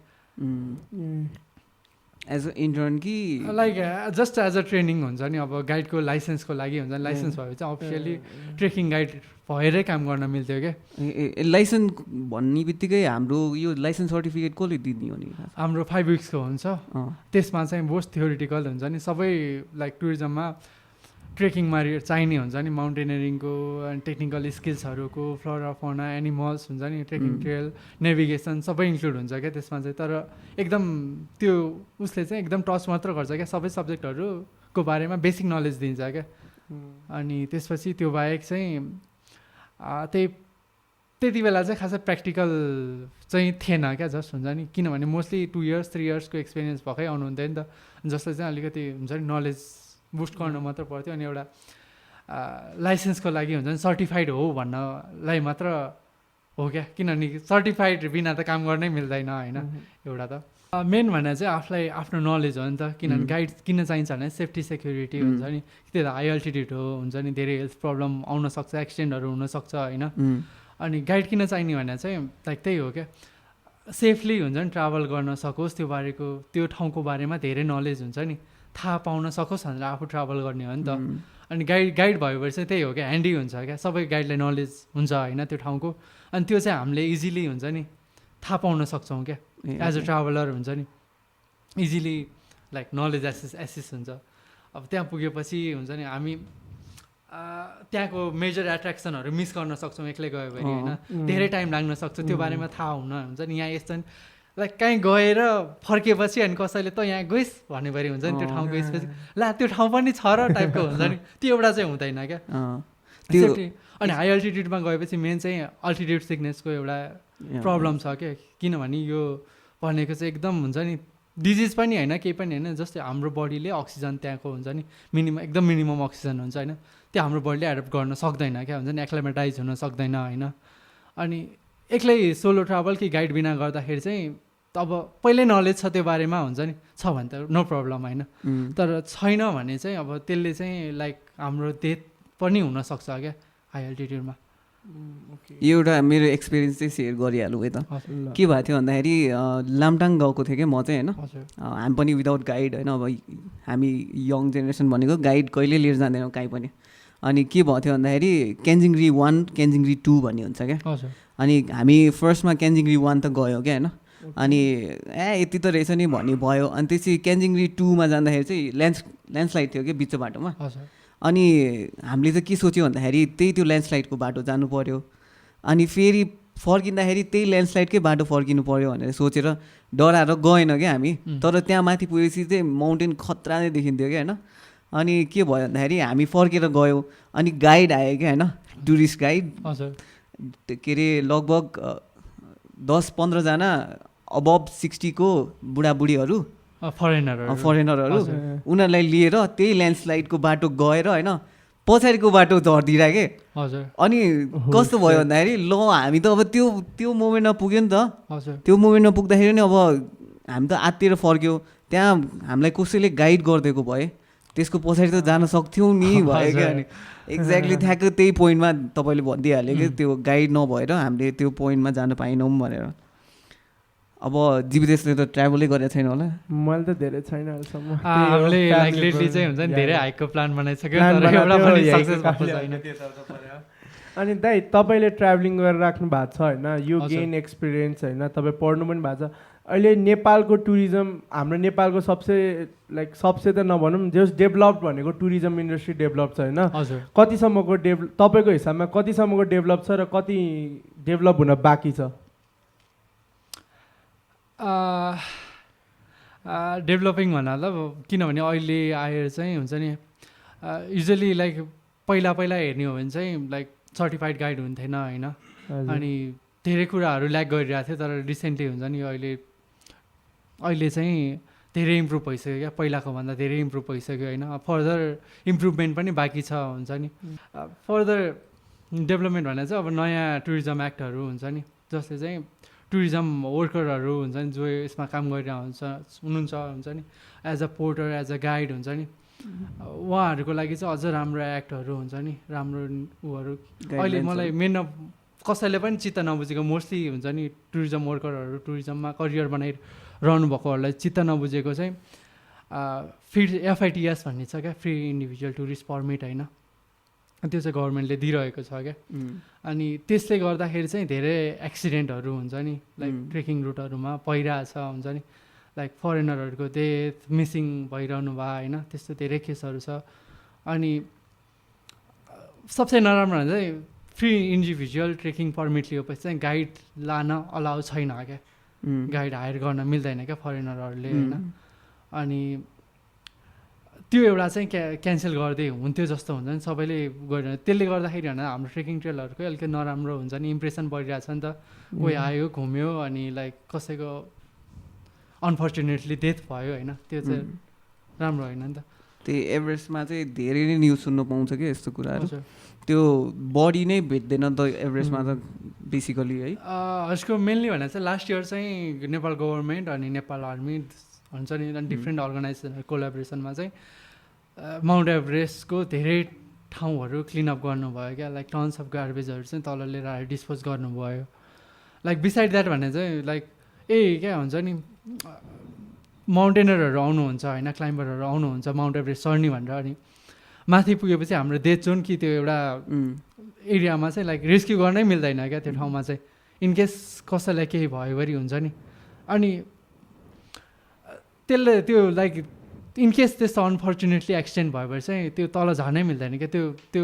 Speaker 2: एज अ इन्टर्न कि
Speaker 1: like just as a training हुन्छ नि। अब गाइडको लाइसेन्सको लागि हुन्छ नि, लाइसेन्स भएपछि अफिसियली ट्रेकिङ गाइड भएरै काम गर्न मिल्थ्यो क्या।
Speaker 2: लाइसेन्स भन्ने बित्तिकै हाम्रो यो लाइसेन्स सर्टिफिकेट कसले दिने हो नि?
Speaker 1: हाम्रो 5 weeksको हुन्छ, त्यसमा चाहिँ बोस्ट थ्योरिटिकल हुन्छ नि सबै। लाइक टुरिज्ममा ट्रेकिङमा चाहिने हुन्छ नि माउन्टेनियरिङको अनि टेक्निकल स्किल्सहरूको फ्लोरा फौना एनिमल्स हुन्छ नि ट्रेकिङ ट्रेल नेभिगेसन सबै इन्क्लुड हुन्छ क्या त्यसमा चाहिँ तर एकदम त्यो उसले चाहिँ एकदम टच मात्र गर्छ क्या सबै सब्जेक्टहरूको बारेमा बेसिक नलेज दिन्छ क्या अनि त्यसपछि त्यो बाहेक चाहिँ त्यति बेला चाहिँ खासै प्र्याक्टिकल चाहिँ थिएन क्या जस्ट हुन्छ नि किनभने मोस्टली 2 years 3 yearsको एक्सपिरियन्स भएकै आउनुहुन्थ्यो नि त जसले चाहिँ अलिकति हुन्छ नि नलेज बुस्ट गर्नु मात्र पर्थ्यो अनि एउटा लाइसेन्सको लागि हुन्छ नि सर्टिफाइड हो भन्नलाई मात्र हो क्या किनभने सर्टिफाइड बिना त काम गर्नै मिल्दैन होइन एउटा त मेन भनेर चाहिँ आफूलाई आफ्नो नलेज हो नि त किनभने गाइड किन चाहिन्छ भने सेफ्टी सेक्युरिटी हुन्छ नि त्यो त हाई अल्टिट्युड हो हुन्छ नि धेरै हेल्थ प्रब्लम आउनसक्छ एक्सिडेन्टहरू हुनसक्छ होइन अनि गाइड किन चाहिने भने चाहिँ लाइक त्यही हो क्या सेफली हुन्छ नि ट्राभल गर्न सकोस् त्यो ठाउँको बारेमा धेरै नलेज हुन्छ नि थाहा पाउन सकोस् भनेर आफू ट्राभल गर्ने हो नि त अनि गाइड भएपछि चाहिँ त्यही हो क्या ह्यान्डी हुन्छ क्या सबै गाइडलाई नलेज हुन्छ होइन त्यो ठाउँको अनि त्यो चाहिँ हामीले इजिली हुन्छ नि थाहा पाउन सक्छौँ क्या एज अ ट्राभलर हुन्छ नि इजिली लाइक नलेज एसिस हुन्छ अब त्यहाँ पुगेपछि हुन्छ नि हामी त्यहाँको मेजर एट्र्याक्सनहरू मिस गर्न सक्छौँ एक्लै गयो भने होइन धेरै टाइम लाग्न सक्छ त्यो बारेमा थाहा हुन हुन्छ नि यहाँ यस्तो लाइक कहीँ गएर फर्केपछि अनि कसैले त यहाँ गइस् भन्नेबारी हुन्छ नि त्यो ठाउँ गएपछि ला त्यो ठाउँ पनि छ र टाइपको हुन्छ नि त्यो एउटा चाहिँ हुँदैन क्या सेफ्टी अनि हाई अल्टिट्युडमा गएपछि मेन चाहिँ अल्टिट्युड सिकनेसको एउटा प्रब्लम छ क्या किनभने यो भनेको चाहिँ एकदम हुन्छ नि डिजिज पनि होइन केही पनि होइन जस्तै हाम्रो बडीले अक्सिजन त्यहाँको हुन्छ नि एकदम मिनिमम अक्सिजन हुन्छ होइन त्यो हाम्रो बडीले एडप्ट गर्न सक्दैन क्या हुन्छ नि एक्लामेटाइज हुन सक्दैन होइन अनि एक्लै सोलो ट्राभल कि गाइड बिना गर्दाखेरि चाहिँ अब पहिल्यै नलेज छ त्यो बारेमा हुन्छ नि छ भने त नो प्रब्लम होइन तर छैन भने चाहिँ अब त्यसले चाहिँ लाइक हाम्रो डेथ पनि हुनसक्छ क्या हाई अल्टिट्युडमा
Speaker 2: एउटा मेरो एक्सपिरियन्स चाहिँ सेयर गरिहालौँ है त के भएको थियो भन्दाखेरि लामटाङ गएको थिएँ क्या म चाहिँ होइन हामी पनि विदाउट गाइड होइन अब हामी यङ जेनेरेसन भनेको गाइड कहिले लिएर जाँदैनौँ कहीँ पनि अनि के भएको थियो भन्दाखेरि केन्जिङरी 1 केन्जिङरी 2 भन्ने हुन्छ क्या अनि हामी फर्स्टमा केन्जिङरी 1 त गयो क्या होइन अनि यति त रहेछ नि भन्ने भयो अनि त्यसपछि केन्जिङरी 2मा जाँदाखेरि चाहिँ ल्यान्डस्लाइड थियो क्या बिचको बाटोमा अनि हामीले चाहिँ के सोच्यो भन्दाखेरि त्यही त्यो ल्यान्डस्लाइडको बाटो जानु पऱ्यो अनि फेरि फर्किँदाखेरि त्यही ल्यान्डस्लाइडकै बाटो फर्किनु पऱ्यो भनेर सोचेर डराएर गएन क्या हामी तर त्यहाँ माथि पुगेपछि चाहिँ माउन्टेन खतरा नै देखिन्थ्यो क्या होइन अनि के भयो भन्दाखेरि हामी फर्केर गयो अनि गाइड आयो क्या होइन टुरिस्ट गाइड के अरे लगभग 10-15 जना अबभ 60 को बुढाबुढीहरू फरेनरहरू उनीहरूलाई लिएर त्यही ल्यान्डस्लाइडको बाटो गएर होइन पछाडिको बाटो झर्दिरा के अनि कस्तो भयो भन्दाखेरि ल हामी त अब त्यो मोमेन्टमा पुग्यो नि त त्यो मोमेन्टमा पुग्दाखेरि नि अब हामी त आत्तिएर फर्क्यो त्यहाँ हामीलाई कसैले गाइड गरिदिएको भए त्यसको पछाडि त जान सक्थ्यौँ नि भयो क्या अनि एक्ज्याक्टली ठ्याक्कै त्यही पोइन्टमा तपाईँले भनिदिइहाल्यो कि त्यो गाइड नभएर हामीले त्यो पोइन्टमा जान पाएनौँ भनेर अब जीविदेशले त ट्राभलै गरेको छैन होला
Speaker 3: मैले त धेरै छैन अहिलेसम्म
Speaker 1: हामीले लाइकली चाहिँ हुन्छ नि धेरै हाइकको प्लान बनाइसक्यो तर एउटा पनि सक्सेस भएको छैन
Speaker 3: अनि दाइ तपाईँले ट्राभलिङ गरेर राख्नु भएको छ होइन यो गेन एक्सपिरियन्स होइन तपाईँ पढ्नु पनि भएको छ अहिले नेपालको टुरिज्म हाम्रो नेपालको सबसे त नभनौँ जस डेभलप भनेको टुरिज्म इन्डस्ट्री डेभलप छ होइन कतिसम्मको तपाईँको हिसाबमा कतिसम्मको डेभलप छ र कति डेभलप हुन बाँकी छ
Speaker 1: डेभलपिङ भन्दा त किनभने अहिले आएर चाहिँ हुन्छ नि युजली लाइक पहिला हेर्ने हो भने चाहिँ लाइक सर्टिफाइड गाइड हुन्थेन होइन अनि धेरै कुराहरू ल्याक गरिरहेको थियो तर रिसेन्टली हुन्छ नि अहिले चाहिँ धेरै इम्प्रुभ भइसक्यो क्या पहिलाको भन्दा धेरै इम्प्रुभ भइसक्यो होइन फर्दर इम्प्रुभमेन्ट पनि बाँकी छ हुन्छ नि फर्दर डेभलपमेन्ट भनेर चाहिँ अब नयाँ टुरिज्म एक्टहरू हुन्छ नि जसले चाहिँ टुरिज्म वर्करहरू हुन्छ नि जो यसमा काम गरिरहेको हुन्छ नि as a porter as a guide हुन्छ नि उहाँहरूको लागि चाहिँ अझ राम्रो एक्टहरू हुन्छ नि राम्रो उहरू अहिले मलाई मेन कसैले पनि चित्त नबुझेको मोस्टली हुन्छ नि टुरिज्म वर्करहरू टुरिज्ममा करियर बनाइरहनु भएकोहरूलाई चित्त नबुझेको चाहिँ FITS भन्ने छ क्या फ्री इन्डिभिजुअल टुरिस्ट पर्मिट होइन त्यो चाहिँ गभर्मेन्टले दिइरहेको छ क्या अनि त्यसले गर्दाखेरि चाहिँ धेरै एक्सिडेन्टहरू हुन्छ नि लाइक ट्रेकिङ रुटहरूमा भइरहेछ हुन्छ नि लाइक फरेनरहरूको डेथ मिसिङ भइरहनु भयो होइन त्यस्तो धेरै केसहरू छ अनि सबसे नराम्रो भने चाहिँ फ्री इन्डिभिजुअल ट्रेकिङ पर्मिट लिएपछि चाहिँ गाइड लान अलाउ छैन क्या, गाइड हायर गर्न मिल्दैन क्या फरेनरहरूले होइन। अनि त्यो एउटा चाहिँ क्यान्सल गर्दै हुन्थ्यो जस्तो हुन्छ नि, सबैले गरेर त्यसले गर्दाखेरि होइन हाम्रो ट्रेकिङ ट्रेलहरूकै अलिकति नराम्रो हुन्छ नि, इम्प्रेसन परिरहेको छ नि त। कोही आयो घुम्यो अनि लाइक कसैको अनफर्चुनेटली डेथ भयो होइन, त्यो चाहिँ राम्रो होइन नि त।
Speaker 2: त्यही एभरेस्टमा चाहिँ धेरै नै न्युज सुन्नु पाउँछ कि यस्तो कुराहरू, त्यो बडी नै भेट्दैन त एभरेस्टमा त बेसिकली है।
Speaker 1: यसको मेनली भनेर चाहिँ लास्ट इयर चाहिँ नेपाल गभर्मेन्ट अनि नेपाल आर्मी हुन्छ नि डिफ्रेन्ट अर्गनाइजेसन कोलाबोरेसनमा चाहिँ माउन्ट एभरेस्टको धेरै ठाउँहरू क्लिनअप गर्नुभयो क्या, लाइक टन्स अफ गार्बेजहरू चाहिँ तल लिएर आएर डिस्पोज गर्नुभयो। लाइक बिसाइड द्याट भने चाहिँ लाइक क्या हुन्छ नि माउन्टेनरहरू आउनुहुन्छ होइन, क्लाइम्बरहरू आउनुहुन्छ माउन्ट एभरेस्ट चढ्ने भनेर, अनि माथि पुगेपछि हाम्रो डेथ जोन कि त्यो एउटा एरियामा चाहिँ लाइक रेस्क्यु गर्नै मिल्दैन क्या त्यो ठाउँमा चाहिँ, इनकेस कसैलाई केही भयो भरि हुन्छ नि। अनि त्यसले त्यो लाइक इनकेस त्यस्तो अनफर्चुनेटली एक्सिडेन्ट भयो भने चाहिँ त्यो तल झर्नै मिल्दैन क्या, त्यो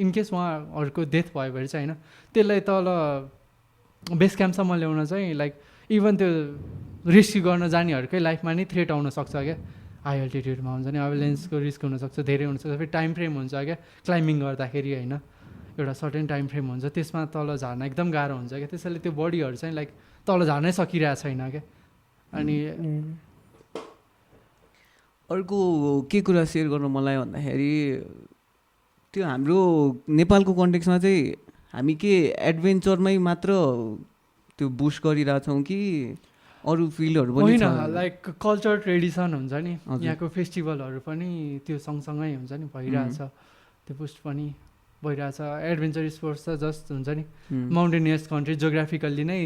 Speaker 1: इनकेस उहाँहरूको डेथ भयो भने चाहिँ होइन, त्यसलाई तल बेस क्याम्पसम्म ल्याउन चाहिँ लाइक इभन त्यो रेस्क्यु गर्न जानेहरूकै लाइफमा नै थ्रेट आउन सक्छ क्या, हाई अल्टिट्युडमा हुन्छ नि एम्बुलेन्सको रिस्क हुनसक्छ, धेरै हुनसक्छ। फेरि टाइम फ्रेम हुन्छ क्या क्लाइम्बिङ गर्दाखेरि होइन, एउटा सर्टेन टाइम फ्रेम हुन्छ, त्यसमा तल झर्न एकदम गाह्रो हुन्छ क्या, त्यसैले त्यो बडीहरू चाहिँ लाइक तल झर्नै सकिरहेको छैन क्या। अनि
Speaker 2: अर्को के कुरा सेयर गर्नु मलाई भन्दाखेरि त्यो हाम्रो नेपालको कन्टेक्समा चाहिँ हामी के एडभेन्चरमै मात्र त्यो बुस्ट गरिरहेछौँ कि अरू फिल्डहरू पनि
Speaker 1: होइन, लाइक कल्चर ट्रेडिसन हुन्छ नि यहाँको फेस्टिभलहरू पनि त्यो सँगसँगै हुन्छ नि भइरहेछ, त्यो बुस्ट पनि भइरहेछ। एडभेन्चर स्पोर्ट्स त जस्ट हुन्छ नि माउन्टेनियस कन्ट्री जोग्राफिकल्ली नै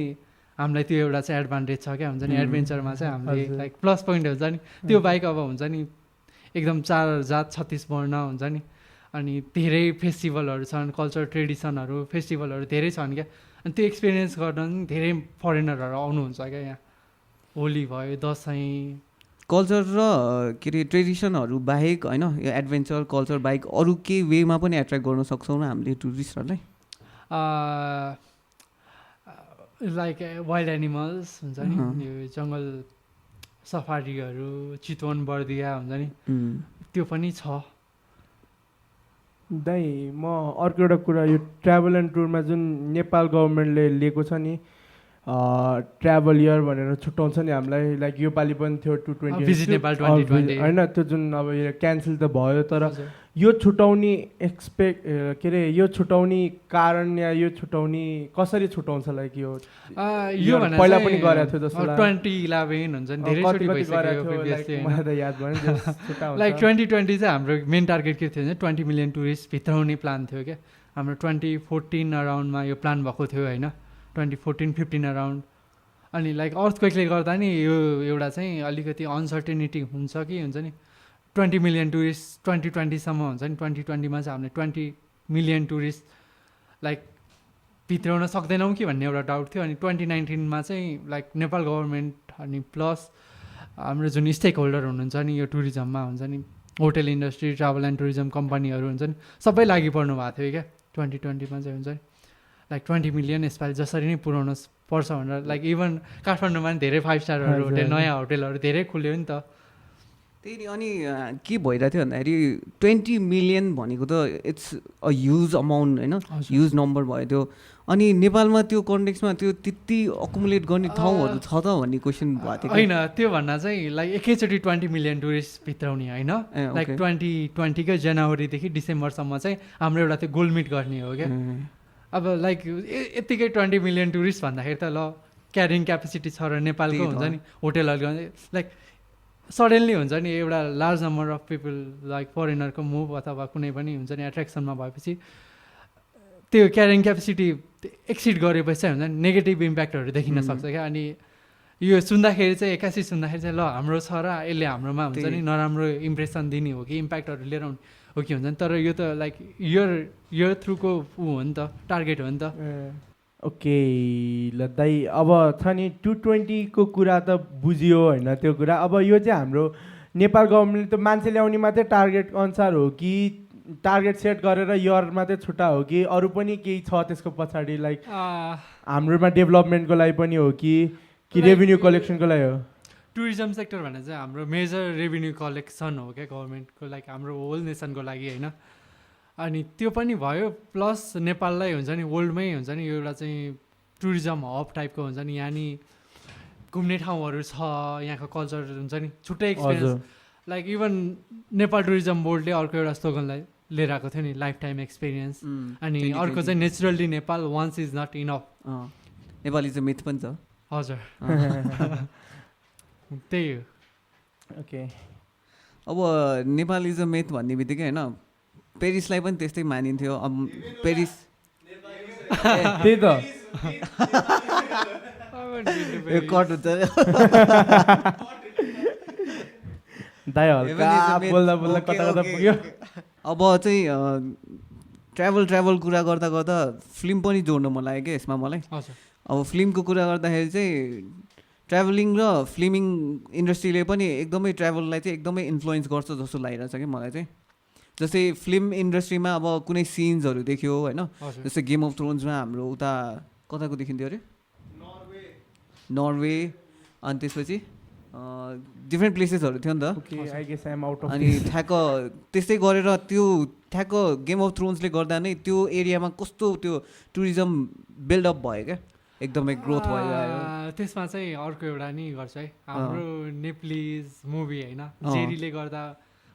Speaker 1: हामीलाई त्यो एउटा चाहिँ एडभान्टेज छ क्या हुन्छ नि, एडभेन्चरमा चाहिँ हामीले लाइक प्लस पोइन्ट हुन्छ नि। त्यो बाइक अब हुन्छ नि एकदम 4 जात 36 वर्ण हुन्छ नि, अनि धेरै फेस्टिभलहरू छन्, कल्चर ट्रेडिसनहरू फेस्टिभलहरू धेरै छन् क्या, अनि त्यो एक्सपिरियन्स गर्न धेरै फरेनरहरू आउनुहुन्छ क्या यहाँ। होली भयो, दसैँ,
Speaker 2: कल्चर र के अरे ट्रेडिसनहरू बाहेक होइन यो एडभेन्चर कल्चर बाहेक अरू केही वेमा पनि एट्र्याक्ट गर्न सक्छौँ न हामीले टुरिस्टहरूलाई?
Speaker 1: लाइक वाइल्ड एनिमल्स हुन्छ नि, यो जङ्गल सफारीहरू, चितवन बर्दिया हुन्छ नि, त्यो पनि छ।
Speaker 3: दाइ म अर्को एउटा कुरा, यो ट्राभल एन्ड टुरमा जुन नेपाल गभर्मेन्टले लिएको छ नि ट्राभल इयर भनेर छुट्याउँछ नि हामीलाई, लाइक योपालि पनि थियो 220 होइन, त्यो जुन अब यो क्यान्सल त भयो, तर यो छुट्याउने के अरे यो छुट्याउने कारण या यो छुट्याउने कसरी छुट्याउँछ लाइक यो
Speaker 1: भने
Speaker 3: पहिला पनि गरेको थियो जस्तो
Speaker 1: 2011 हुन्छ नि, धेरै छुट्टी भइसक्यो मलाई त याद भएन। लाइक 2020 चाहिँ हाम्रो मेन टार्गेट के थियो भने 20 मिलियन टुरिस्ट भित्राउने प्लान थियो क्या हाम्रो। 2014 अराउन्डमा यो प्लान भएको थियो होइन, 2014-15 अराउन्ड। अनि लाइक अर्थक्वेकले गर्दा नि यो एउटा चाहिँ अलिकति अनसर्टेनिटी हुन्छ कि हुन्छ नि, 20 मिलियन टुरिस्ट 2020सम्म हुन्छ नि, 2020मा चाहिँ हामीले 20 मिलियन टुरिस्ट लाइक भित्राउन सक्दैनौँ कि भन्ने एउटा डाउट थियो। अनि 2019मा चाहिँ लाइक नेपाल गभर्मेन्ट अनि प्लस हाम्रो जुन स्टेक होल्डर हुनुहुन्छ नि यो टुरिज्ममा हुन्छ नि, hotel industry, travel and tourism कम्पनीहरू हुन्छ नि, सबै लागि पर्नु भएको थियो क्या 2020मा चाहिँ हुन्छ नि। लाइक 20 मिलियन यसपालि जसरी नै पुऱ्याउन पर्छ भनेर, लाइक इभन काठमाडौँमा पनि धेरै 5 स्टारहरू होटेल, नयाँ होटेलहरू धेरै खुल्यो नि त।
Speaker 2: त्यही नि, अनि के भइरहेको थियो भन्दाखेरि 20 मिलियन भनेको त इट्स अ ह्युज अमाउन्ट होइन, ह्युज नम्बर भयो त्यो। अनि नेपालमा त्यो कन्टेक्समा त्यो त्यति अकुमुलेट गर्ने ठाउँहरू छ त भन्ने क्वेसन भएको थियो
Speaker 1: होइन। त्यो भन्दा चाहिँ लाइक एकैचोटि 20 मिलियन टुरिस्ट भित्राउने होइन, लाइक 2020कै जनवरीदेखि डिसेम्बरसम्म चाहिँ हाम्रो एउटा त्यो गोल मिट गर्ने हो क्या। अब लाइक यत्तिकै 20 मिलियन टुरिस्ट भन्दाखेरि त ल क्यारिङ क्यापेसिटी छ र नेपालको हुन्छ नि होटेलहरू, लाइक सडनली हुन्छ नि एउटा large number of people like फरेनरको मुभ अथवा कुनै पनि हुन्छ नि एट्र्याक्सनमा भएपछि त्यो क्यारिङ क्यापेसिटी एक्सिड गरेपछि हुन्छ नि नेगेटिभ इम्प्याक्टहरू देखिन सक्छ क्या। अनि यो सुन्दाखेरि चाहिँ एक्कासी सुन्दाखेरि चाहिँ ल हाम्रो छ र यसले हाम्रोमा हुन्छ नि नराम्रो इम्प्रेसन दिने हो कि इम्प्याक्टहरू लिएर आउने हो कि हुन्छ नि, तर यो त लाइक यो थ्रुको हो नि त, टार्गेट हो नि त।
Speaker 3: ओके ल दाइ, अब छ नि 220 को कुरा त बुझियो होइन त्यो कुरा। अब यो चाहिँ हाम्रो नेपाल गभर्मेन्टले त मान्छे ल्याउने मात्रै टार्गेट अनुसार हो कि टार्गेट सेट गरेर इयर मात्रै छुट्टा हो कि अरू पनि केही छ त्यसको पछाडि लाइक हाम्रोमा डेभलपमेन्टको लागि पनि हो कि रेभेन्यू कलेक्सनको लागि हो?
Speaker 1: टुरिज्म सेक्टर भने चाहिँ हाम्रो मेजर रेभेन्यू कलेक्सन हो क्या गभर्मेन्टको, लाइक हाम्रो होल नेसनको लागि होइन। अनि त्यो पनि भयो, प्लस नेपाललाई हुन्छ नि वर्ल्डमै हुन्छ नि यो एउटा चाहिँ टुरिज्म हब टाइपको हुन्छ नि, यहाँ नि घुम्ने ठाउँहरू छ, यहाँको कल्चर हुन्छ नि छुट्टै experience. Like even Nepal tourism बोर्डले अर्को एउटा स्लोगनलाई लिएर आएको थियो नि, लाइफ टाइम एक्सपिरियन्स। अनि अर्को चाहिँ naturally Nepal once is not enough.
Speaker 2: Nepal is a myth पनि छ।
Speaker 1: हजुर त्यही हो।
Speaker 3: ओके,
Speaker 2: अब नेपाल इज अ मिथ भन्ने बित्तिकै होइन पेरिसलाई पनि त्यस्तै मानिन्थ्यो। अब पेरिस
Speaker 3: त्यही त
Speaker 2: कट हुन्छ
Speaker 3: दाइ हल्का बोल्दा बोल्दा कता कता पुग्यो।
Speaker 2: अब चाहिँ ट्राभल कुरा गर्दा गर्दा फिल्म पनि जोड्नु मन लाग्यो क्या यसमा मलाई। अब फिल्मको कुरा गर्दाखेरि चाहिँ ट्राभलिङ र फिल्मिङ इन्डस्ट्रीले पनि एकदमै ट्राभललाई चाहिँ एकदमै इन्फ्लुएन्स गर्छ जस्तो लागिरहेछ कि मलाई चाहिँ। जस्तै फिल्म इन्डस्ट्रीमा अब कुनै सिन्सहरू देख्यो होइन, जस्तै गेम अफ थ्रोन्समा हाम्रो उता कताको देखिन्थ्यो अरे नर्वे, अनि त्यसपछि डिफ्रेन्ट प्लेसेसहरू थियो नि त। अनि ठ्याक्क त्यस्तै गरेर त्यो ठ्याक्क गेम अफ थ्रोन्सले गर्दा नै त्यो एरियामा कस्तो त्यो टुरिज्म बिल्डअप भयो क्या, एकदमै ग्रोथ भयो।
Speaker 1: त्यसमा चाहिँ अर्को एउटा नि गर्छ है हाम्रो नेप्लिज मुभी होइन, जेरीले गर्दा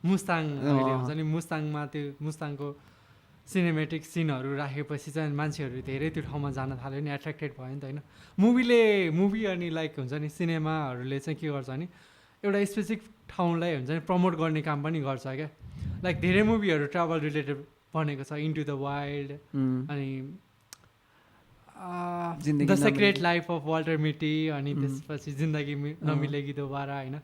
Speaker 1: मुस्ताङ हुन्छ नि, मुस्ताङमा त्यो मुस्ताङको सिनेमेटिक सिनहरू राखेपछि चाहिँ मान्छेहरू धेरै त्यो ठाउँमा जान थाल्यो नि, एट्र्याक्टेड भयो नि त होइन। मुभी अनि लाइक हुन्छ नि सिनेमाहरूले चाहिँ के गर्छ नि एउटा स्पेसिफिक ठाउँलाई हुन्छ नि प्रमोट गर्ने काम पनि गर्छ क्या। लाइक धेरै मुभीहरू ट्राभल रिलेटेड बनेको छ, इन्टु द वाइल्ड अनि the secret life of Walter Mitty, अनि त्यसपछि जिन्दगी नमिलेगी दोबारा होइन।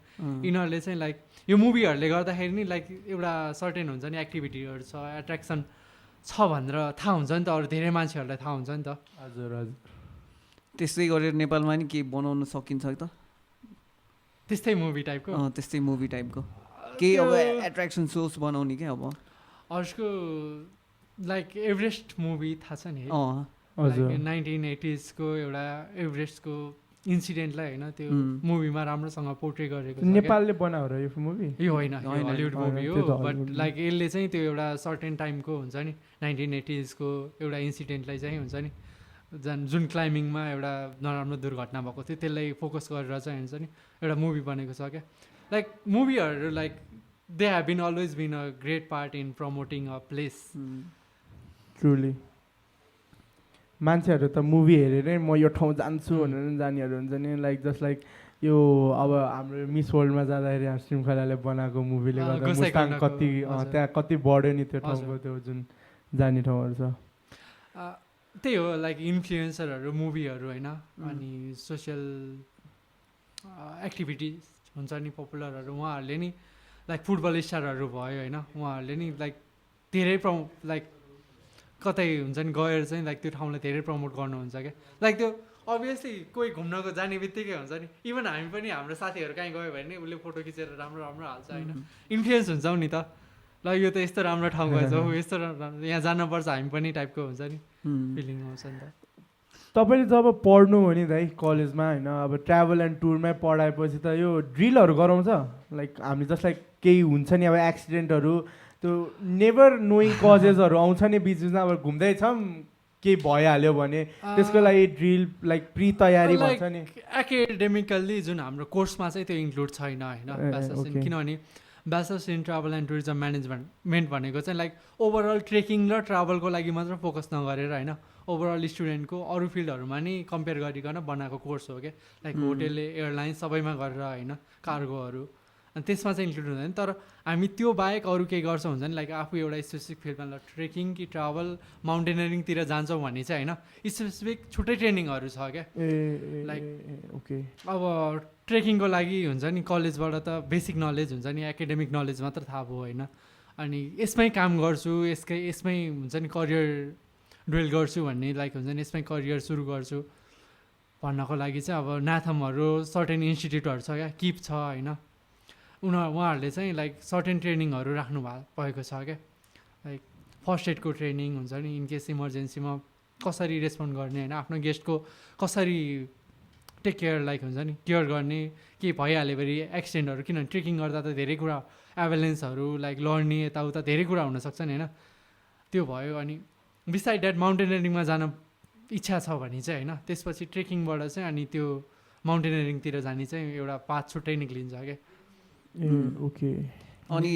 Speaker 1: यिनीहरूले चाहिँ लाइक यो मुभीहरूले गर्दाखेरि नि लाइक एउटा सर्टेन हुन्छ नि एक्टिभिटीहरू छ, एट्र्याक्सन छ भनेर थाहा हुन्छ नि त, अरू धेरै मान्छेहरूलाई थाहा हुन्छ नि त।
Speaker 3: हजुर हजुर,
Speaker 2: त्यस्तै गरेर नेपालमा नि केही बनाउन सकिन्छ त,
Speaker 1: त्यस्तै मुभी टाइपको
Speaker 2: त्यस्तै मुभी टाइपको केही अब एट्र्याक्सन सोर्स बनाउने क्या। अब
Speaker 1: अर्को लाइक एभरेस्ट मुभी थाहा छ नि, 1980s को एउटा एभरेस्टको इन्सिडेन्टलाई होइन त्यो मुभीमा राम्रोसँग पोर्ट्रे गरेको छ।
Speaker 3: नेपालले बनायो र यो मुभी? यो
Speaker 1: होइन, हलिउड मुभी हो, बट लाइक यसले चाहिँ त्यो एउटा सर्टेन टाइमको हुन्छ नि 1980s को एउटा इन्सिडेन्टलाई चाहिँ हुन्छ नि जुन क्लाइम्बिङमा एउटा नराम्रो दुर्घटना भएको थियो त्यसलाई फोकस गरेर चाहिँ हुन्छ नि एउटा मुभी बनेको छ क्या। लाइक मुभीहरू like they have been always been a great part in promoting a place.
Speaker 3: Truly मान्छेहरू त मुभी हेरेरै म यो ठाउँ जान्छु भनेर जानेहरू हुन्छ नि, लाइक जस्ट लाइक यो अब हाम्रो मिस वर्ल्डमा जाँदाखेरि श्रृङ्खलाले बनाएको मुभीले गर्दा मुस्ताङ कति त्यहाँ कति बढ्यो नि त्यो ठाउँको त्यो जुन जाने ठाउँहरू छ।
Speaker 1: त्यही हो लाइक इन्फ्लुएन्सरहरू मुभीहरू होइन, अनि सोसियल एक्टिभिटिज हुन्छ नि पपुलरहरू, उहाँहरूले नि लाइक फुटबल स्टारहरू भयो होइन, उहाँहरूले नि लाइक धेरै लाइक कतै हुन्छ नि गएर चाहिँ लाइक त्यो ठाउँलाई धेरै प्रमोट गर्नुहुन्छ क्या। लाइक त्यो अभियसली कोही घुम्नको जाने बित्तिकै हुन्छ नि, इभन हामी पनि हाम्रो साथीहरू कहीँ गयो भने उसले फोटो खिचेर राम्रो राम्रो हाल्छ होइन, इन्फ्लुएन्स हुन्छौँ नि त, ल यो त यस्तो राम्रो ठाउँ गएछ हो, यस्तो यहाँ जानुपर्छ हामी पनि टाइपको हुन्छ नि फिलिङ आउँछ नि त।
Speaker 3: तपाईँले जब पढ्नु हो नि दाइ कलेजमा होइन, अब ट्राभल एन्ड टुरमै पढाएपछि त यो ड्रिलहरू गराउँछ लाइक हामी जस्ट लाइक केही हुन्छ नि अब एक्सिडेन्टहरू त्यो नेभर नोइङ कजेसहरू आउँछ नि बिच बिचमा, अब घुम्दैछौँ केही भइहाल्यो भने त्यसको लागि ड्रिल लाइक प्रि तयारी भन्छ नि।
Speaker 1: एकाडेमिकल्ली जुन हाम्रो कोर्समा चाहिँ त्यो इन्क्लुड छैन होइन, किनभने bachelors in travel and tourism management भनेको चाहिँ लाइक ओभरअल ट्रेकिङ र ट्राभलको लागि मात्र फोकस नगरेर होइन ओभरअल स्टुडेन्टको अरू फिल्डहरूमा नि कम्पेयर गरिकन बनाएको कोर्स हो क्या। लाइक होटेल एयरलाइन सबैमा गरेर होइन कार्गोहरू, अनि त्यसमा चाहिँ इन्क्लुड हुँदैन। तर हामी त्यो बाहेक अरू केही गर्छौँ हुन्छ नि लाइक आफू एउटा स्पेसिफिक फिल्डमा ल ट्रेकिङ कि ट्राभल माउन्टेनियरिङतिर जान्छौँ भने चाहिँ होइन स्पेसिफिक छुट्टै ट्रेनिङहरू छ क्या। लाइक
Speaker 3: ओके
Speaker 1: अब ट्रेकिङको लागि हुन्छ नि कलेजबाट त बेसिक नलेज हुन्छ नि, एकाडेमिक नलेज मात्र थाहा भयो होइन, अनि यसमै काम गर्छु यसमै हुन्छ नि करियर ड्रिल गर्छु भन्ने लाइक हुन्छ नि यसमै करियर सुरु गर्छु भन्नको लागि चाहिँ अब नाथमहरू सर्टेन इन्स्टिट्युटहरू छ क्या, किप छ होइन, उहाँहरूले चाहिँ लाइक सर्टेन ट्रेनिङहरू राख्नु भएको छ क्या। लाइक फर्स्ट एडको ट्रेनिङ हुन्छ नि, इनकेस इमर्जेन्सीमा कसरी रेस्पोन्ड गर्ने होइन, आफ्नो गेस्टको कसरी टेक केयर लाइक हुन्छ नि केयर गर्ने, केही भइहाल्यो भने एक्सिडेन्टहरू, किनभने ट्रेकिङ गर्दा त धेरै कुरा एभलेन्सहरू लाइक लड्ने यताउता धेरै कुरा हुनसक्छ नि होइन, त्यो भयो। अनि बिसाइड द्याट माउन्टेनियरिङमा जान इच्छा छ भने चाहिँ होइन, त्यसपछि ट्रेकिङबाट चाहिँ अनि त्यो माउन्टेनियरिङतिर जाने चाहिँ एउटा पाथ छुट्टै निक्लिन्छ क्या।
Speaker 3: ओके।
Speaker 2: अनि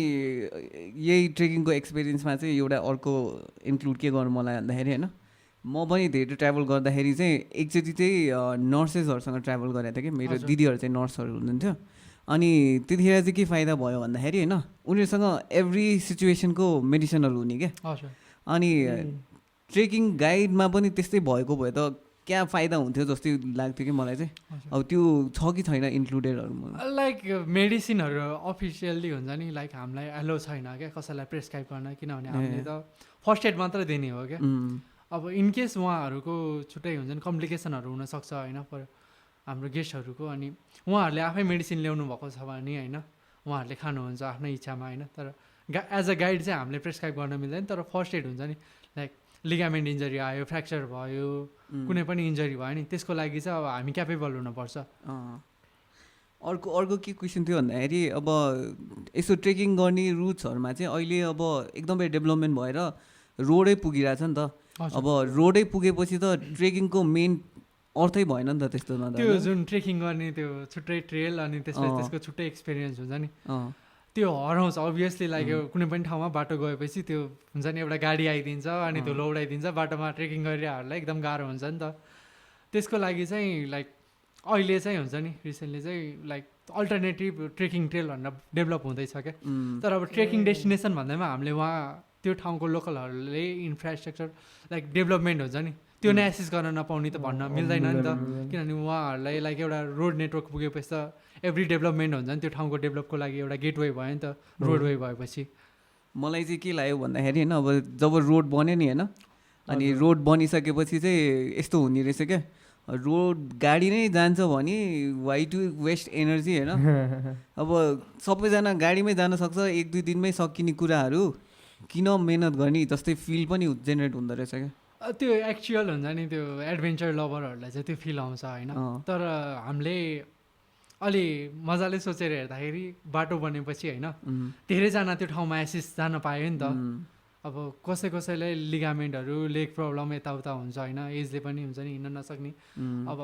Speaker 2: यही ट्रेकिङको एक्सपिरियन्समा चाहिँ एउटा अर्को इन्क्लुड के गर्नु मलाई भन्दाखेरि होइन, म पनि धेरै ट्राभल गर्दाखेरि चाहिँ एकचोटि चाहिँ नर्सेसहरूसँग ट्राभल गरेको थिएँ कि, मेरो दिदीहरू चाहिँ नर्सहरू हुनुहुन्थ्यो। अनि त्यतिखेर चाहिँ के फाइदा भयो भन्दाखेरि होइन, उनीहरूसँग एभ्री सिचुएसनको मेडिसिनहरू हुने क्या। अनि ट्रेकिङ गाइडमा पनि त्यस्तै भएको भए त क्या फाइदा हुन्थ्यो जस्तै लाग्थ्यो कि मलाई चाहिँ। अब त्यो छ कि छैन इन्क्लुडेडहरू,
Speaker 1: लाइक मेडिसिनहरू अफिसियल्ली हुन्छ नि, लाइक हामीलाई एलो छैन क्या कसैलाई प्रेसक्राइब गर्न, किनभने हामीले त फर्स्ट एड मात्र दिने हो क्या। अब इनकेस उहाँहरूको छुट्टै हुन्छ नि कम्प्लिकेसनहरू हुनसक्छ होइन, पर हाम्रो गेस्टहरूको, अनि उहाँहरूले आफै मेडिसिन ल्याउनु भएको छ भने होइन उहाँहरूले खानुहुन्छ आफ्नै इच्छामा होइन, तर एज अ गाइड चाहिँ हामीले प्रेसक्राइब गर्न मिल्दैन। तर फर्स्ट एड हुन्छ नि, लाइक लिगामेन्ट इन्जरी आयो, फ्र्याक्चर भयो, कुनै पनि इन्जरी भयो नि, त्यसको लागि चाहिँ अब हामी क्यापेबल हुनुपर्छ।
Speaker 2: अर्को के क्वेसन थियो भन्दाखेरि, अब यसो ट्रेकिङ गर्ने रुट्सहरूमा चाहिँ अहिले अब एकदमै डेभलपमेन्ट भएर रोडै पुगिरहेछ नि त। अब रोडै पुगेपछि त ट्रेकिङको मेन अर्थै भएन नि त त्यस्तो न।
Speaker 1: त्यो जुन ट्रेकिङ गर्ने त्यो छुट्टै ट्रेल अनि त्यसपछि त्यसको छुट्टै एक्सपिरियन्स हुन्छ नि, त्यो हराउँछ अभियसली। लाइक कुनै पनि ठाउँमा बाटो गएपछि त्यो हुन्छ नि एउटा गाडी आइदिन्छ अनि धुलो उडाइदिन्छ, बाटोमा ट्रेकिङ गरिरहेहरूलाई एकदम गाह्रो हुन्छ नि त। त्यसको लागि चाहिँ लाइक अहिले चाहिँ हुन्छ नि रिसेन्टली चाहिँ लाइक अल्टरनेटिभ ट्रेकिङ ट्रेल भनेर डेभलप हुँदैछ क्या। तर अब ट्रेकिङ डेस्टिनेसन भन्दैमा हामीले वहाँ त्यो ठाउँको लोकलहरूले इन्फ्रास्ट्रक्चर लाइक डेभलपमेन्ट हुन्छ नि त्यो नै एसेस गर्न नपाउने त भन्न मिल्दैन नि त, किनभने उहाँहरूलाई लाइक एउटा रोड नेटवर्क पुगेपछि त एभ्री डेभलपमेन्ट हुन्छ नि, त्यो ठाउँको डेभलपको लागि एउटा गेटवे भयो नि त रोडवे भएपछि।
Speaker 2: मलाई चाहिँ के लाग्यो भन्दाखेरि होइन, अब जब रोड बन्यो नि होइन, अनि रोड बनिसकेपछि चाहिँ यस्तो हुने रहेछ क्या, रोड गाडी नै जान्छ भने वाइ टु वेस्ट एनर्जी होइन। अब सबैजना गाडीमै जान सक्छ, 1-2 दिनमै सकिने कुराहरू किन मेहनत गर्ने जस्तै फिल पनि जेनेरेट हुँदो रहेछ क्या।
Speaker 1: त्यो एक्चुअल हुन्छ नि त्यो एडभेन्चर लभरहरूलाई चाहिँ त्यो फिल आउँछ होइन। तर हामीले अलि मजाले सोचेर हेर्दाखेरि बाटो बनेपछि होइन धेरैजना त्यो ठाउँमा एसिस जान पायो नि त। अब कसैलाई लिगामेन्टहरू लेग प्रब्लम यताउता हुन्छ होइन, एजले पनि हुन्छ नि हिँड्न नसक्ने। अब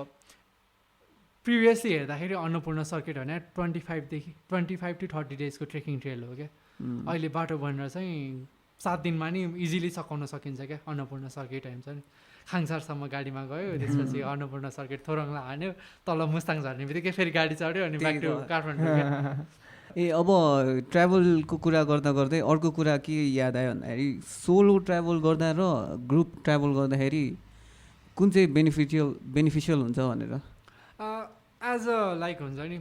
Speaker 1: प्रिभियसली हेर्दाखेरि अन्नपूर्ण सर्किट होइन 25 to 30 डेजको ट्रेकिङ ट्रेल हो क्या। अहिले बाटो बनेर चाहिँ 7 दिनमा नि इजिली सकाउन सकिन्छ क्या अन्नपूर्ण सर्किट हुन्छ नि। खाङसारसम्म गाडीमा गयो, त्यसपछि अन्नपूर्ण सर्किट थोरङला हान्यो, तल मुस्ताङ झर्ने बित्तिकै फेरि गाडी चढ्यो अनि ब्याक टु काठमाडौँ।
Speaker 2: अब ट्राभलको कुरा गर्दा गर्दै अर्को कुरा के याद आयो भन्दाखेरि, सोलो ट्राभल गर्दा र ग्रुप ट्राभल गर्दाखेरि कुन चाहिँ बेनिफिसियल हुन्छ भनेर।
Speaker 1: एज अ लाइक हुन्छ नि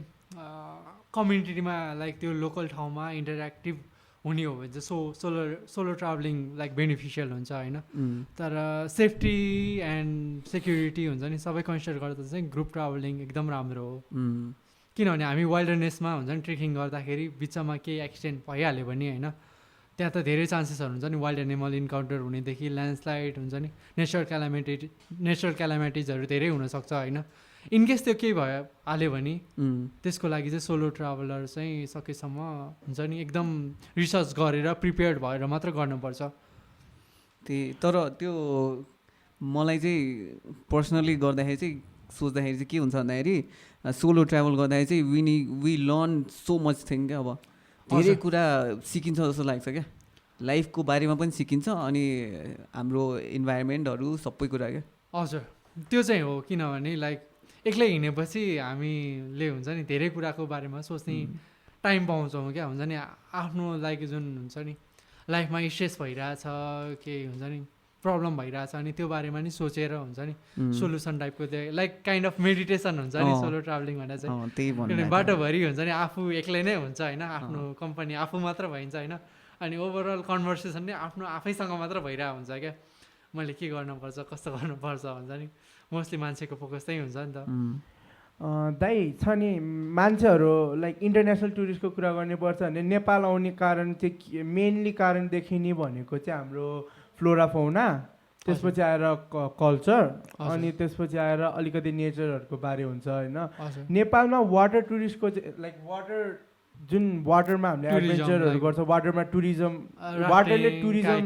Speaker 1: कम्युनिटीमा लाइक त्यो लोकल ठाउँमा इन्टरेक्टिभ हुने हो भने चाहिँ सोलो ट्राभलिङ लाइक बेनिफिसियल हुन्छ होइन। तर सेफ्टी एन्ड सेक्युरिटी हुन्छ नि सबै कन्सिडर गर्दा चाहिँ ग्रुप ट्राभलिङ एकदम राम्रो हो। किनभने हामी वाइल्डरनेसमा हुन्छ नि ट्रेकिङ गर्दाखेरि बिचमा केही एक्सिडेन्ट भइहाल्यो भने होइन, त्यहाँ त धेरै चान्सेसहरू हुन्छ नि वाइल्ड एनिमल इन्काउन्टर हुनेदेखि ल्यान्डस्लाइड हुन्छ नि नेचरल क्यालामिटिजहरू धेरै हुनसक्छ होइन। इनकेस त्यो केही हाल्यो भने त्यसको लागि चाहिँ सोलो ट्राभलर चाहिँ सकेसम्म हुन्छ नि एकदम रिसर्च गरेर प्रिपेयर्ड भएर मात्र गर्नुपर्छ।
Speaker 2: तर त्यो मलाई चाहिँ पर्सनली गर्दाखेरि चाहिँ सोच्दाखेरि चाहिँ के हुन्छ भन्दाखेरि, सोलो ट्राभल गर्दाखेरि चाहिँ we learn so much thing क्या। अब धेरै कुरा सिकिन्छ जस्तो लाग्छ क्या, लाइफको बारेमा पनि सिकिन्छ अनि हाम्रो इन्भाइरोमेन्टहरू सबै कुरा क्या।
Speaker 1: हजुर त्यो चाहिँ हो, किनभने लाइक एक्लै हिँडेपछि हामीले हुन्छ नि धेरै कुराको बारेमा सोच्ने टाइम पाउँछौँ क्या। हुन्छ नि आफ्नो लाइक जुन हुन्छ नि लाइफमा स्ट्रेस भइरहेछ, केही हुन्छ नि प्रब्लम भइरहेछ अनि त्यो बारेमा नि सोचेर हुन्छ नि सोल्युसन टाइपको त्यो लाइक काइन्ड अफ मेडिटेसन हुन्छ नि सोलो ट्राभलिङ भनेर चाहिँ। किनभने बाटोभरि हुन्छ नि आफू एक्लै नै हुन्छ होइन, आफ्नो कम्पनी आफू मात्र भइन्छ होइन, अनि ओभरअल कन्भर्सेसन नै आफ्नो आफैसँग मात्र भइरहेको हुन्छ क्या। मैले के गर्नुपर्छ कस्तो गर्नुपर्छ भन्छ नि, मोस्टली मान्छेको फोकस त्यही हुन्छ नि त।
Speaker 3: दाइ छ नि मान्छेहरू लाइक इन्टरनेसनल टुरिस्टको कुरा गर्नुपर्छ भने नेपाल आउने कारण चाहिँ मेनली कारण देखिने भनेको चाहिँ हाम्रो फ्लोरा फौना, त्यसपछि आएर कल्चर, अनि त्यसपछि आएर अलिकति नेचरहरूको बारे हुन्छ होइन। नेपालमा वाटर टुरिस्टको चाहिँ लाइक वाटर जुन वाटरमा हामीले एडभेन्चरहरू गर्छ, वाटरमा टुरिज्म, वाटरले टुरिज्म,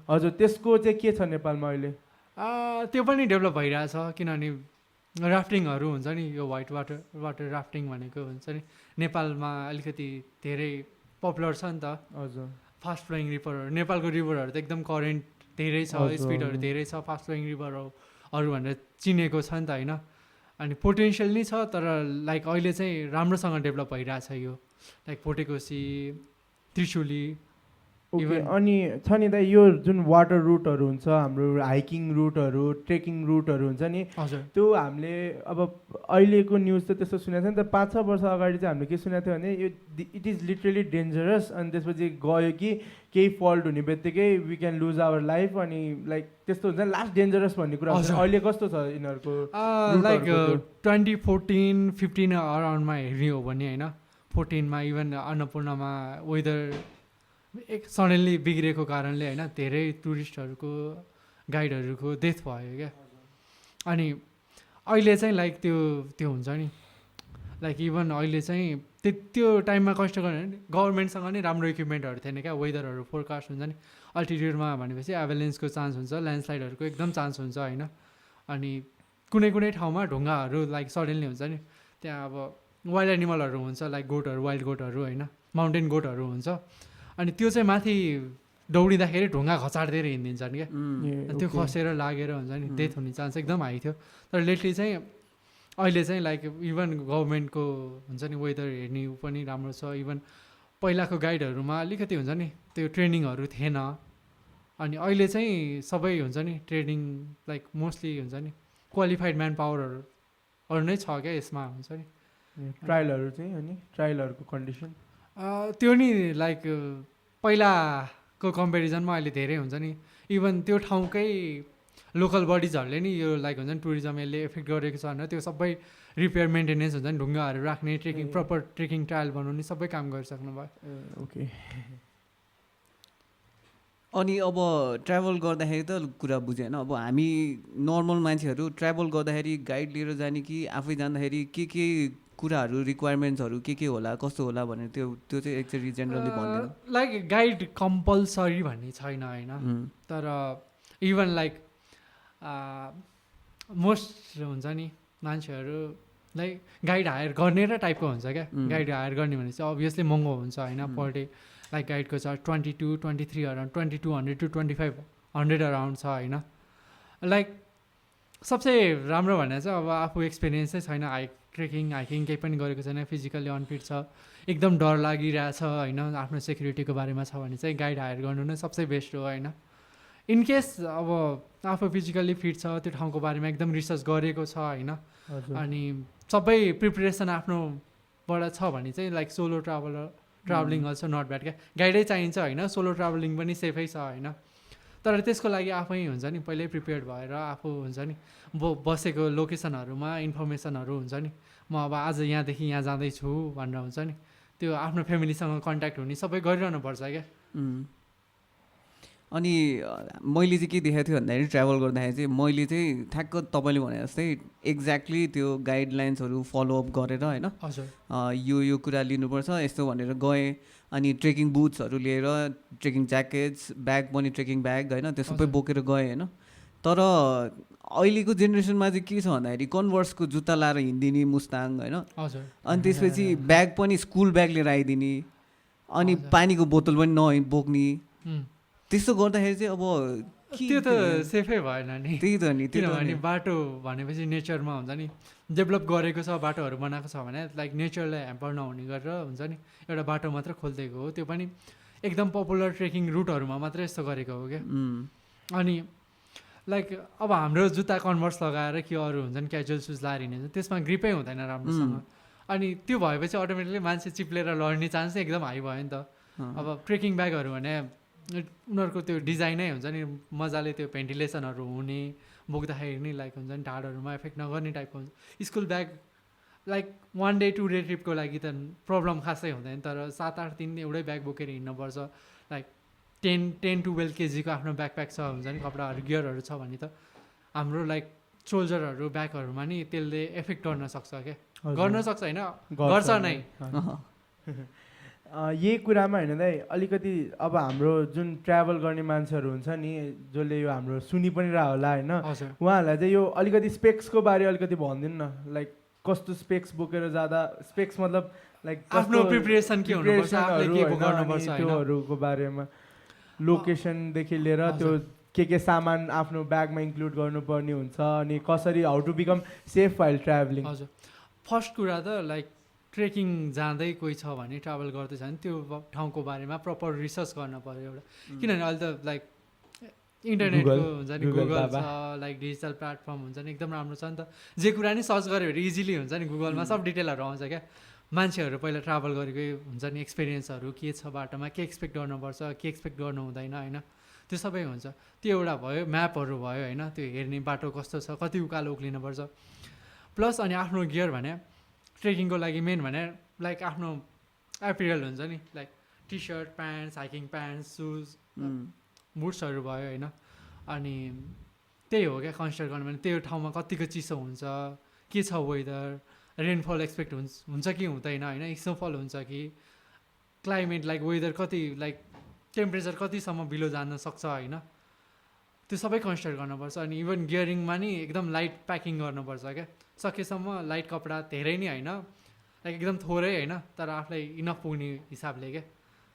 Speaker 3: हजुर त्यसको चाहिँ के छ नेपालमा अहिले?
Speaker 1: त्यो पनि डेभलप भइरहेछ, किनभने राफ्टिङहरू हुन्छ नि, यो वाइट वाटर राफ्टिङ भनेको हुन्छ नि नेपालमा अलिकति धेरै पपुलर छ नि त।
Speaker 3: हजुर
Speaker 1: फास्ट फ्लोइङ रिभरहरू, नेपालको रिभरहरू त एकदम करेन्ट धेरै छ, स्पिडहरू धेरै छ, फास्ट फ्लोइङ रिभरहरू भनेर चिनेको छ नि त होइन। अनि पोटेन्सियल नै छ, तर लाइक अहिले चाहिँ राम्रोसँग डेभलप भइरहेछ यो, लाइक भोटेकोसी, त्रिशुली।
Speaker 3: ओके, अनि छ नि त यो जुन वाटर रुटहरू हुन्छ हाम्रो, हाइकिङ रुटहरू, ट्रेकिङ रुटहरू हुन्छ नि, त्यो हामीले अब अहिलेको न्युज त त्यस्तो सुनेको थिएन नि त। 5-6 वर्ष अगाडि चाहिँ हामीले के सुनेको थियो भने यो इट इज लिटरली डेन्जरस, अनि त्यसपछि गयो कि केही फल्ट हुने बित्तिकै we can lose our life, अनि लाइक त्यस्तो हुन्छ लास्ट डेन्जरस भन्ने कुरा। अहिले कस्तो छ यिनीहरूको?
Speaker 1: लाइक 2014-15 अराउन्डमा हेर्ने हो भने होइन, 14मा इभन अन्नपूर्णमा वेदर सडनली बिग्रेको कारणले होइन धेरै टुरिस्टहरूको गाइडहरूको डेथ भयो क्या। अनि अहिले चाहिँ लाइक त्यो हुन्छ नि, लाइक इभन अहिले चाहिँ त्यो टाइममा कष्ट गर्यो भने गभर्मेन्टसँग नि राम्रो इक्विपमेन्टहरू थिएन क्या। वेदरहरू फोरकास्ट हुन्छ नि, अल्टिट्युडमा भनेपछि एभालेन्सको चान्स हुन्छ, ल्यान्डस्लाइडहरूको एकदम चान्स हुन्छ होइन। अनि कुनै कुनै ठाउँमा ढुङ्गाहरू लाइक सडनली हुन्छ नि, त्यहाँ अब वाइल्ड एनिमलहरू हुन्छ, लाइक गोटहरू, वाइल्ड गोटहरू होइन, माउन्टेन गोटहरू हुन्छ, अनि त्यो चाहिँ माथि दौडिँदाखेरि ढुङ्गा घचाडिदिएर हिँडिदिन्छन् क्या। त्यो खसेर लागेर हुन्छ नि डेथ हुने चान्स एकदम हाई थियो। तर लेटली चाहिँ अहिले चाहिँ लाइक इभन गभर्मेन्टको हुन्छ नि वेदर हेर्ने पनि राम्रो छ। इभन पहिलाको गाइडहरूमा अलिकति हुन्छ नि त्यो ट्रेनिङहरू थिएन, अनि अहिले चाहिँ सबै हुन्छ नि ट्रेनिङ लाइक मोस्टली हुन्छ नि क्वालिफाइड म्यान पावरहरू नै छ क्या यसमा हुन्छ नि।
Speaker 3: ट्रायलहरू चाहिँ अनि ट्रायलहरूको कन्डिसन
Speaker 1: त्यो नि लाइक पहिलाको कम्पेरिजनमा अहिले धेरै हुन्छ नि। इभन त्यो ठाउँकै लोकल बडिजहरूले नि यो लाइक हुन्छ नि टुरिज्म यसले एफेक्ट गरेको छ भनेर त्यो सबै रिपेयर मेन्टेनेन्स हुन्छ नि, ढुङ्गाहरू राख्ने, ट्रेकिङ प्रपर ट्रेकिङ ट्रायल बनाउने सबै काम गरिसक्नु भयो।
Speaker 3: ओके,
Speaker 2: अनि अब ट्राभल गर्दाखेरि त कुरा बुझेँ होइन। अब हामी नर्मल मान्छेहरू ट्राभल गर्दाखेरि गाइड लिएर जाने कि आफै जाँदाखेरि के कुराहरू रिक्वायरमेन्ट्सहरू के होला कस्तो होला भनेर त्यो चाहिँ एक्चुअली जेनरली भन्दैन।
Speaker 1: लाइक गाइड कम्पलसरी भन्ने छैन होइन, तर इभन लाइक मोस्ट हुन्छ नि मान्छेहरू लाइक गाइड हायर गर्ने र टाइपको हुन्छ क्या। गाइड हायर गर्ने भने चाहिँ अभियसली महँगो हुन्छ होइन, पर डे लाइक गाइडको चार्ज 22-23 अराउन्ड 2200 to 2500 अराउन्ड छ होइन। लाइक सबसे राम्रो भने चाहिँ अब आफू एक्सपिरियन्सै छैन, हाइकिङ केही पनि गरेको छैन, फिजिकल्ली अनफिट छ, एकदम डर लागिरहेछ होइन, आफ्नो सेक्युरिटीको बारेमा छ भने चाहिँ गाइड हायर गर्नु नै सबसे बेस्ट हो होइन। इनकेस अब आफू फिजिकल्ली फिट छ, त्यो ठाउँको बारेमा एकदम रिसर्च गरेको छ होइन, अनि सबै प्रिपरेसन आफ्नोबाट छ भने चाहिँ like solo travelling also not bad क्या। गाइडै चाहिन्छ होइन, सोलो ट्राभलिङ पनि सेफै छ होइन, तर त्यसको लागि आफै हुन्छ नि पहिल्यै प्रिपेयर्ड भएर आफू हुन्छ नि बसेको लोकेसनहरूमा इन्फर्मेसनहरू हुन्छ नि, म अब आज यहाँदेखि यहाँ जाँदैछु भनेर हुन्छ नि, त्यो आफ्नो फ्यामिलीसँग कन्ट्याक्ट हुने सबै गरिरहनु पर्छ क्या।
Speaker 2: अनि मैले चाहिँ के देखाएको थियो भन्दाखेरि ट्राभल गर्दाखेरि चाहिँ मैले चाहिँ ठ्याक्क तपाईँले भने जस्तै एक्ज्याक्टली त्यो गाइडलाइन्सहरू फलोअप गरेर होइन, यो कुरा लिनुपर्छ यस्तो भनेर गएँ। अनि ट्रेकिङ बुट्सहरू लिएर, ट्रेकिङ ज्याकेट्स, ब्याग पनि ट्रेकिङ ब्याग होइन, त्यो सबै बोकेर गएँ होइन। तर अहिलेको जेनेरेसनमा चाहिँ के छ भन्दाखेरि कन्भर्सको जुत्ता लाएर हिँडिदिने मुस्ताङ होइन, अनि त्यसपछि ब्याग पनि स्कुल ब्याग लिएर आइदिने, अनि पानीको बोतल पनि नबोक्ने। त्यस्तो गर्दाखेरि चाहिँ अब
Speaker 1: त्यो त सेफै भएन नि।
Speaker 2: त्यही त नि,
Speaker 1: किनभने बाटो भनेपछि नेचरमा हुन्छ नि डेभलप गरेको छ, बाटोहरू बनाएको छ भने लाइक नेचरलाई ह्याम्पर नहुने गरेर हुन्छ नि एउटा बाटो मात्र खोलिदिएको हो, त्यो पनि एकदम पपुलर ट्रेकिङ रुटहरूमा मात्रै यस्तो गरेको हो क्या। अनि लाइक अब हाम्रो जुत्ता कन्भर्स लगाएर कि अरू हुन्छ नि क्याजुअल सुज लाएर हिँड्छ, त्यसमा ग्रिपै हुँदैन राम्रोसँग, अनि त्यो भएपछि अटोमेटिकली मान्छे चिप्लेर लड्ने चान्स चाहिँ एकदम हाई भयो नि त। अब ट्रेकिङ ब्यागहरू भने उनीहरूको त्यो डिजाइनै हुन्छ नि मजाले त्यो भेन्टिलेसनहरू हुने, बोक्दाखेरि नि लाइक हुन्छ नि ढाडहरूमा एफेक्ट नगर्ने टाइपको हुन्छ। School bag like 1 day 2 day ट्रिपको लागि त प्रब्लम खासै हुँदैन, तर 7-8 दिन एउटै ब्याग बोकेर हिँड्नुपर्छ। लाइक 10-12 केजीको आफ्नो ब्याकप्याक छ हुन्छ नि, कपडाहरू गियरहरू छ भने त हाम्रो लाइक सोल्जरहरू ब्यागहरूमा नि त्यसले एफेक्ट गर्न सक्छ क्या, गर्न सक्छ होइन, गर्छ नै।
Speaker 3: यही कुरामा होइन दाइ अलिकति अब हाम्रो जुन ट्राभल गर्ने मान्छेहरू हुन्छ नि, जसले यो हाम्रो सुनि पनि रह होला होइन, उहाँहरूलाई चाहिँ यो अलिकति स्पेक्सको बारे अलिकति भनिदिनु न। लाइक कस्तो स्पेक्स बोकेर जाँदा, स्पेक्स मतलब लाइक
Speaker 1: आफ्नो प्रिपरेसन के हुनुपर्छ, आफूले के गर्नुपर्छ
Speaker 3: त्योहरूको बारेमा, लोकेसनदेखि लिएर त्यो के सामान आफ्नो ब्यागमा इन्क्लुड गर्नुपर्ने हुन्छ, अनि कसरी how to become safe while travelling.
Speaker 1: हजुर, फर्स्ट कुरा त लाइक ट्रेकिङ जाँदै कोही छ भने, ट्राभल गर्दैछ भने त्यो ठाउँको बारेमा प्रपर रिसर्च गर्न पऱ्यो एउटा। किनभने अहिले त लाइक इन्टरनेटको हुन्छ नि, गुगल छ, लाइक डिजिटल प्लेटफर्म हुन्छ नि, एकदम राम्रो छ नि त। जे कुरा नि सर्च गऱ्यो भने इजिली हुन्छ नि, गुगलमा सब डिटेलहरू आउँछ क्या। मान्छेहरू पहिला ट्राभल गरेकै हुन्छ नि, एक्सपिरियन्सहरू के छ बाटोमा, के एक्सपेक्ट गर्नुपर्छ, के एक्सपेक्ट गर्नु हुँदैन होइन, त्यो सबै हुन्छ। त्यो एउटा भयो, म्यापहरू भयो होइन, त्यो हेर्ने बाटो कस्तो छ, कति उकालो उक्लिनुपर्छ। प्लस अनि आफ्नो गियर भने ट्रेकिङको लागि मेन भने लाइक आफ्नो एपिरल हुन्छ नि, like T shirt, pants, hiking pants, shoes, बुट्सहरू भयो होइन। अनि त्यही हो क्या कन्सिडर गर्नु भने, त्यो ठाउँमा कतिको चिसो हुन्छ, के छ वेदर, रेनफल एक्सपेक्ट हुन्छ कि हुँदैन होइन, स्नोफल हुन्छ कि, क्लाइमेट लाइक वेदर कति, लाइक टेम्परेचर कतिसम्म बिलो जान सक्छ होइन, त्यो सबै कन्सिडर गर्नुपर्छ। अनि इभन गियरिङमा नि एकदम लाइट प्याकिङ गर्नुपर्छ क्या, सकेसम्म लाइट कपडा धेरै नै होइन, लाइक एकदम थोरै होइन, तर आफूलाई इनफ पुग्ने हिसाबले क्या।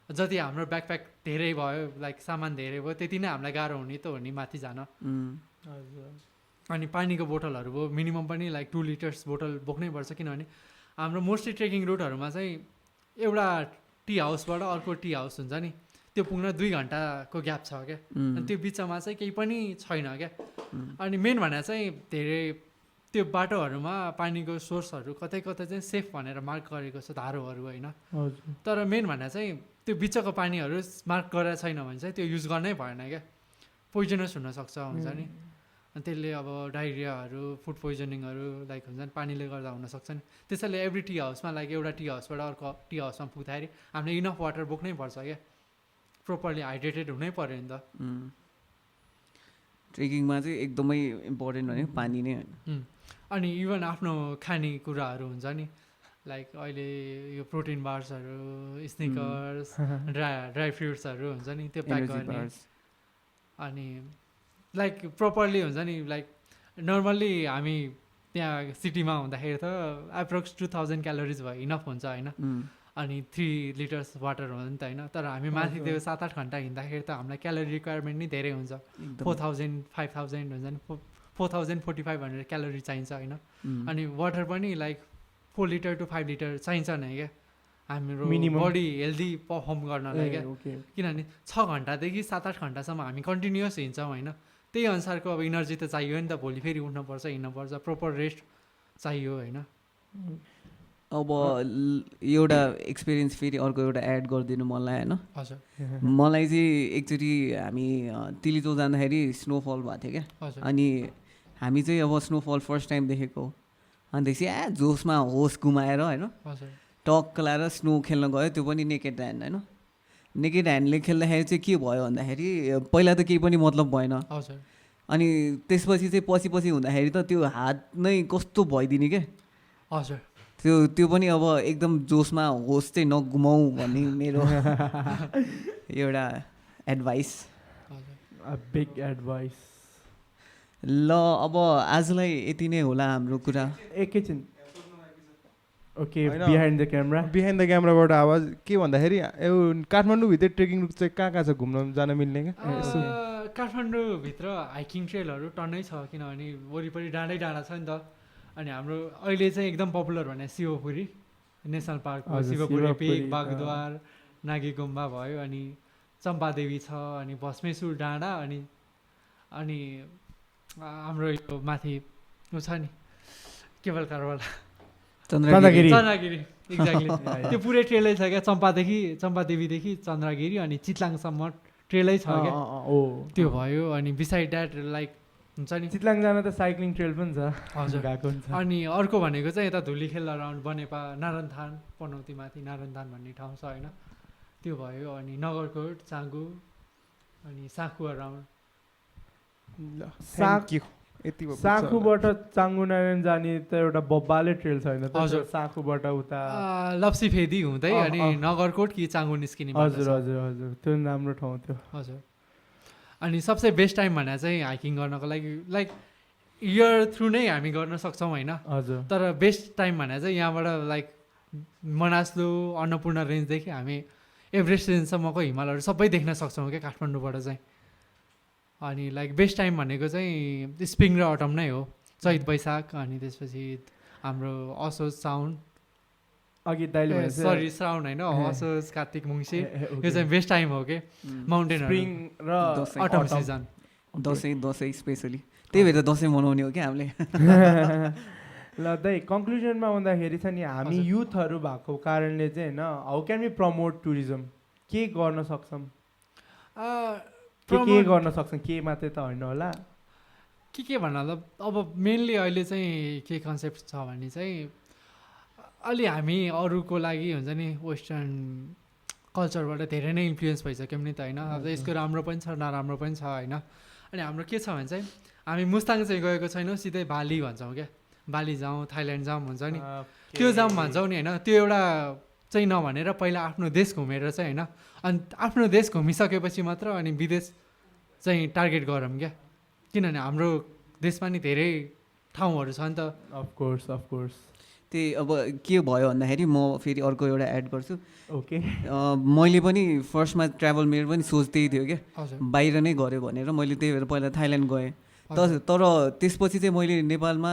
Speaker 1: जति हाम्रो ब्याकप्याक धेरै भयो, लाइक सामान धेरै भयो, त्यति नै हामीलाई गाह्रो हुने त हो नि माथि जान। अनि पानीको बोतलहरू भयो मिनिमम पनि लाइक 2 लिटर्स बोतल बोक्नै पर्छ, किनभने हाम्रो मोस्टली ट्रेकिङ रुटहरूमा चाहिँ एउटा टी हाउसबाट अर्को टी हाउस हुन्छ नि, त्यो पुग्न 2 घन्टाको ग्याप छ क्या। अनि त्यो बिचमा चाहिँ केही पनि छैन क्या। अनि मेन भने चाहिँ धेरै त्यो बाटोहरूमा पानीको सोर्सहरू कतै कतै चाहिँ सेफ भनेर मार्क गरेको छ, धारोहरू होइन। तर मेन भने चाहिँ त्यो बिचको पानीहरू मार्क गरेर छैन भने चाहिँ त्यो युज गर्नै भएन क्या, पोइजनस हुनसक्छ हुन्छ नि। अनि त्यसले अब डाइरियाहरू, फुड पोइजनिङहरू लाइक हुन्छ नि, पानीले गर्दा हुनसक्छ नि। त्यसैले एभ्री टी हाउसमा लाइक एउटा टी हाउसबाट अर्को टी हाउसमा पुग्दाखेरि हामीले इनफ वाटर बोक्नै पर्छ क्या, प्रोपरली हाइड्रेटेड हुनै पऱ्यो नि त।
Speaker 2: ट्रेकिङमा चाहिँ एकदमै इम्पोर्टेन्ट भनेको पानी नै होइन।
Speaker 1: अनि इभन आफ्नो खानेकुराहरू हुन्छ नि, लाइक अहिले यो प्रोटिन बार्सहरू, स्निकर्स, ड्राई फ्रुट्सहरू हुन्छ नि, त्यो प्याक गर्ने। अनि लाइक प्रपरली हुन्छ नि, लाइक नर्मल्ली हामी त्यहाँ सिटीमा हुँदाखेरि त एप्रोक्स 2000 क्यालोरिज भयो इनफ हुन्छ होइन। अनि 3 लिटर्स वाटर हुन्छ नि त होइन। तर हामी माथि त्यो 7-8 घन्टा हिँड्दाखेरि त हामीलाई क्यालोरी रिक्वायरमेन्ट नि धेरै हुन्छ, 4000, 5000 हुन्छ नि, 4000-4500 क्यालोरी चाहिन्छ होइन। अनि वाटर पनि लाइक 4 लिटर to 5 लिटर चाहिन्छ नै क्या हाम्रो बडी हेल्दी पर्फर्म गर्नलाई क्या। किनभने 6 घन्टादेखि 7-8 घन्टासम्म हामी कन्टिन्युस हिँड्छौँ होइन, त्यही अनुसारको अब इनर्जी त चाहियो नि त, भोलि फेरि उठ्नुपर्छ, हिँड्नुपर्छ, प्रोपर रेस्ट चाहियो होइन।
Speaker 2: अब एउटा एक्सपिरियन्स फेरि अर्को एउटा एड गरिदिनु मलाई होइन।
Speaker 1: हजुर,
Speaker 2: मलाई चाहिँ एकचोटि हामी तिलिचो जाँदाखेरि स्नोफल भएको थियो क्या। अनि हामी चाहिँ अब स्नोफल फर्स्ट टाइम देखेको, अनि त्यसपछि जोसमा होस गुमाएर होइन टक्क लाएर स्नो खेल्न गयो, त्यो पनि नेकेड ह्यान्ड होइन। नेकेड ह्यान्डले खेल्दाखेरि चाहिँ के भयो भन्दाखेरि पहिला त केही पनि मतलब भएन। अनि त्यसपछि चाहिँ पछि हुँदाखेरि त त्यो हात नै कस्तो भइदिने क्या।
Speaker 1: हजुर,
Speaker 2: त्यो पनि अब एकदम जोसमा होस चाहिँ नगुमाऊ भन्ने मेरो एउटा एडभाइस,
Speaker 3: बिग एडभाइस।
Speaker 2: ल अब आजलाई यति नै होला हाम्रो कुरा।
Speaker 3: एकैछिन, ओके, बिहाइन्ड द
Speaker 4: क्यामेराबाट आवाज के भन्दाखेरि काठमाडौँभित्र ट्रेकिङ रुट चाहिँ कहाँ छ घुम्न जान मिल्ने क्या?
Speaker 1: काठमाडौँभित्र हाइकिङ ट्रेलहरू टन्नै छ, किनभने वरिपरि डाँडै डाँडा छ नि त। अनि हाम्रो अहिले चाहिँ एकदम पपुलर भने Shivapuri national park, Shivapuri peak, Bagdwar, Nagi Gumba भयो, अनि चम्पादेवी छ, अनि भस्मेश्वर डाँडा, अनि हाम्रो यो माथि छ नि केवल कारवाला, चन्द्रगिरी एक्ज्याक्टली त्यो पुरै ट्रेलै छ क्या। चम्पादेवीदेखि चन्द्रगिरी अनि चितलाङसम्म ट्रेलै छ क्या, त्यो भयो। अनि बिसाइड द्याट लाइक हुन्छ नि।
Speaker 3: चितलाङ जान त साइक्लिङ ट्रेल पनि छ
Speaker 1: हजुर
Speaker 3: गएको हुन्छ।
Speaker 1: अनि अर्को भनेको चाहिँ यता धुलीखेल अराउन्ड बनेपा नारायणथान पनौतीमाथि नारायणथान भन्ने ठाउँ छ होइन, त्यो भयो। अनि नगरकोट चाँगु अनि साँखु अराउन्ड।
Speaker 3: साँखुबाट चाङ्गु नारायण जाने त एउटा बब्बाले ट्रेल छैन त?
Speaker 1: हजुर।
Speaker 3: साँखुबाट उता
Speaker 1: लप्सी फेदी हुँदै अनि नगरकोट कि चाँगु निस्किने बाटो
Speaker 3: हजुर
Speaker 1: छ।
Speaker 3: हजुर हजुर त्यो राम्रो ठाउँ थियो।
Speaker 1: हजुर। अनि सबसे बेस्ट टाइम भने चाहिँ हाइकिङ गर्नको लागि लाइक इयर थ्रु नै हामी गर्न सक्छौँ होइन,
Speaker 3: हजुर
Speaker 1: तर बेस्ट टाइम भने चाहिँ यहाँबाट लाइक मनास्लु अन्नपूर्ण रेन्जदेखि हामी एभरेस्ट रेन्जसम्मको हिमालहरू सबै देख्न सक्छौँ क्या काठमाडौँबाट चाहिँ। अनि लाइक बेस्ट टाइम भनेको चाहिँ स्प्रिङ र अटम नै हो, चैत वैशाख अनि त्यसपछि हाम्रो असोज साउन,
Speaker 3: अघि दाइले भने
Speaker 1: सरी श्रावण होइन, असोज कार्तिक मङ्सिर, यो चाहिँ बेस्ट टाइम हो कि माउन्टेनहरू
Speaker 3: स्प्रिङ र
Speaker 1: अटम सिजन।
Speaker 2: दसैँ स्पेसली त्यही भएर दसैँ मनाउने हो क्या हामीले।
Speaker 3: ल दाइ कन्क्लुजनमा आउँदाखेरि छ नि हामी युथहरू भएको कारणले चाहिँ होइन how can be promote tourism, के गर्न सक्छौँ? के गर्न सक्छौँ, के मात्रै त होइन होला।
Speaker 1: के भन्नाले अब मेनली अहिले चाहिँ के कन्सेप्ट छ भने चाहिँ अलि हामी अरूको लागि हुन्छ नि वेस्टर्न कल्चरबाट धेरै नै इन्फ्लुएन्स भइसक्यौँ नि त होइन। अब यसको राम्रो पनि छ नराम्रो पनि छ होइन। अनि हाम्रो के छ भने चाहिँ हामी मुस्ताङ चाहिँ गएको छैनौँ, सिधै बाली भन्छौँ क्या, बाली जाउँ थाइल्यान्ड जाउँ हुन्छ नि, त्यो जाउँ भन्छौँ नि होइन। त्यो एउटा चाहिँ नभनेर पहिला आफ्नो देश घुमेर चाहिँ होइन, अनि आफ्नो देश घुमिसकेपछि मात्र अनि विदेश चाहिँ टार्गेट गरौँ क्या, किनभने हाम्रो देशमा नि धेरै ठाउँहरू छ नि त।
Speaker 3: Of course of course.
Speaker 2: त्यही अब के भयो भन्दाखेरि म फेरि अर्को एउटा एड गर्छु।
Speaker 3: ओके।
Speaker 2: मैले पनि फर्स्टमा ट्राभल मेरो पनि सोच त्यही थियो क्या,
Speaker 1: हजुर
Speaker 2: बाहिर नै गऱ्यो भनेर। मैले त्यही भएर पहिला थाइल्यान्ड गएँ, तर त्यसपछि चाहिँ मैले नेपालमा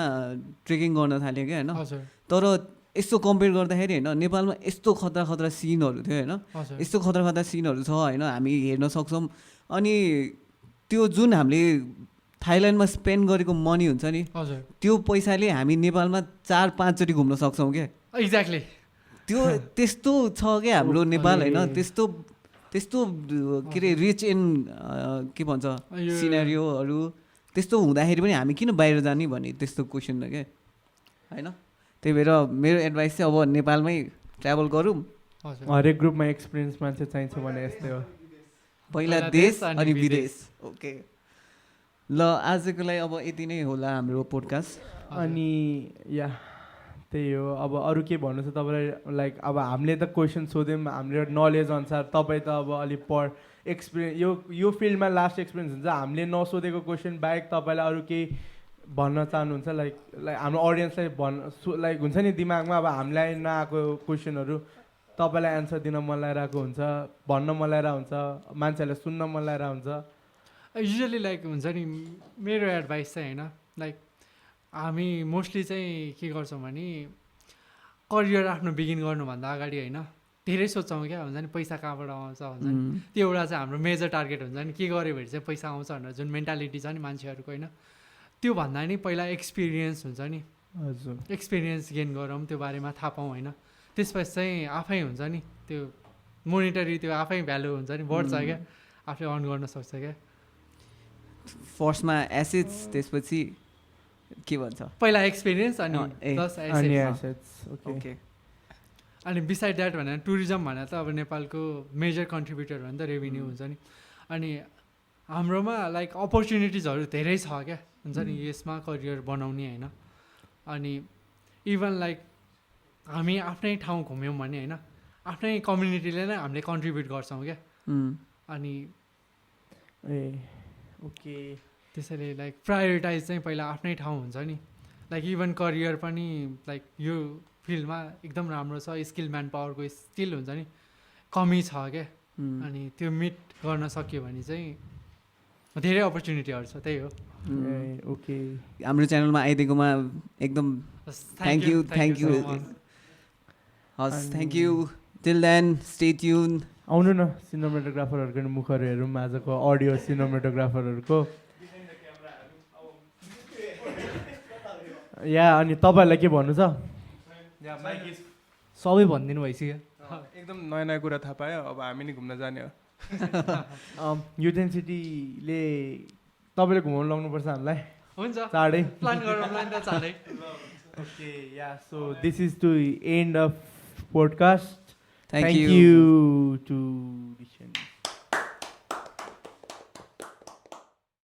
Speaker 2: ट्रेकिङ गर्न थालेँ क्या होइन।
Speaker 1: हजुर
Speaker 2: तर यस्तो कम्पेयर गर्दाखेरि होइन नेपालमा यस्तो खतरा खतरा सिनहरू थियो होइन,
Speaker 1: हजुर
Speaker 2: यस्तो खतरा खतरा सिनहरू छ होइन, हामी हेर्न सक्छौँ। अनि त्यो जुन हामीले थाइल्यान्डमा स्पेन्ड गरेको मनी हुन्छ नि,
Speaker 1: हजुर
Speaker 2: त्यो पैसाले हामी नेपालमा 4-5 चोटि घुम्न सक्छौँ क्या।
Speaker 1: एक्ज्याक्टली
Speaker 2: त्यो त्यस्तो छ क्या हाम्रो नेपाल होइन, त्यस्तो के अरे रिच इन के भन्छ सिनेरियोहरू त्यस्तो हुँदाखेरि पनि हामी किन बाहिर जाने भन्ने त्यस्तो क्वेसन हो क्या होइन। त्यही भएर मेरो एडभाइस चाहिँ अब नेपालमै ट्राभल गरौँ।
Speaker 3: हरेक ग्रुपमा एक्सपिरियन्स मान्छे चाहिन्छ भने यस्तै हो,
Speaker 2: पहिला देश अनि विदेश। ओके ल आजको लागि अब यति नै होला हाम्रो पोडकास्ट।
Speaker 3: अनि या त्यही हो। अब अरू के भन्नु छ तपाईँलाई? लाइक अब हामीले त क्वेसन सोध्यौँ, हाम्रो नलेज अनुसार तपाईँ त अब अलिक एक्सपिरियन्स यो फिल्डमा लास्ट एक्सपिरियन्स हुन्छ, हामीले नसोधेको क्वेसन बाहेक तपाईँलाई अरू केही भन्न चाहनुहुन्छ? लाइक हाम्रो अडियन्सलाई लाइक हुन्छ नि दिमागमा अब हामीलाई नआएको क्वेसनहरू तपाईँलाई एन्सर दिन मन लागिरहेको हुन्छ, भन्न मन लागिरहेको हुन्छ, मान्छेहरूलाई सुन्न मन लागिरहेको हुन्छ।
Speaker 1: युजली लाइक हुन्छ नि मेरो एडभाइस चाहिँ होइन, लाइक हामी मोस्टली चाहिँ के गर्छौँ भने करियर आफ्नो बिगिन गर्नुभन्दा अगाडि होइन धेरै सोच्छौँ क्या, हुन्छ नि पैसा कहाँबाट आउँछ हुन्छ नि, त्यो एउटा चाहिँ हाम्रो मेजर टार्गेट हुन्छ नि, के गऱ्यो भने चाहिँ पैसा आउँछ भनेर जुन मेन्टालिटी छ नि मान्छेहरूको होइन, त्यो भन्दा नि पहिला एक्सपिरियन्स हुन्छ नि।
Speaker 3: हजुर
Speaker 1: एक्सपिरियन्स गेन गरौँ, त्यो बारेमा थाहा पाऊँ होइन, त्यसपछि चाहिँ आफै हुन्छ नि त्यो मोनिटरी त्यो आफै भ्यालु हुन्छ नि बढ्छ क्या, आफै अर्न गर्न सक्छ क्या।
Speaker 2: फर्स्टमा एसेट्स त्यसपछि के भन्छ
Speaker 1: पहिला एक्सपिरियन्स अनि प्लस
Speaker 3: एसेट्स।
Speaker 2: ओके।
Speaker 1: अनि बिसाइड द्याट भनेर टुरिज्म भनेर त अब नेपालको मेजर कन्ट्रिब्युटर हो नि त रेभिन्यू हुन्छ नि। अनि हाम्रोमा लाइक अपर्च्युनिटिजहरू धेरै छ क्या हुन्छ नि यसमा करियर बनाउने होइन। अनि इभन लाइक हामी आफ्नै ठाउँ घुम्यौँ भने होइन आफ्नै कम्युनिटीले नै हामीले कन्ट्रिब्युट गर्छौँ क्या। अनि
Speaker 3: ए ओके
Speaker 1: त्यसैले लाइक प्रायोरिटाइज चाहिँ पहिला आफ्नै ठाउँ हुन्छ नि। लाइक इभन करियर पनि लाइक यो फिल्डमा एकदम राम्रो छ, स्किल म्यान पावरको स्किल हुन्छ नि कमी छ क्या। अनि त्यो मिट गर्न सक्यो भने चाहिँ धेरै अपर्च्युनिटीहरू छ, त्यही हो।
Speaker 3: ओके
Speaker 2: हाम्रो च्यानलमा आइदिएकोमा एकदम थ्याङ्क यू हस् thank you. Till then stay tune.
Speaker 3: आउनु न सिनेमेटोग्राफरहरूको नि मुखहरू हेरौँ आजको अडियो सिनेमेटोग्राफरहरूको। या अनि तपाईँहरूलाई के भन्नु छ?
Speaker 5: सबै भनिदिनु भइसक्यो।
Speaker 4: एकदम नयाँ नयाँ कुरा थाहा पायो, अब हामी नि घुम्न जाने हो।
Speaker 3: युटेन्सिटीले तपाईँले घुमाउनु लाग्नुपर्छ हामीलाई
Speaker 1: हुन्छ
Speaker 3: चाँडै
Speaker 1: प्लान गरौँला नि त चाँडै
Speaker 3: okay yeah so this is to end of podcast
Speaker 2: Thank
Speaker 3: thank
Speaker 2: you.
Speaker 3: You to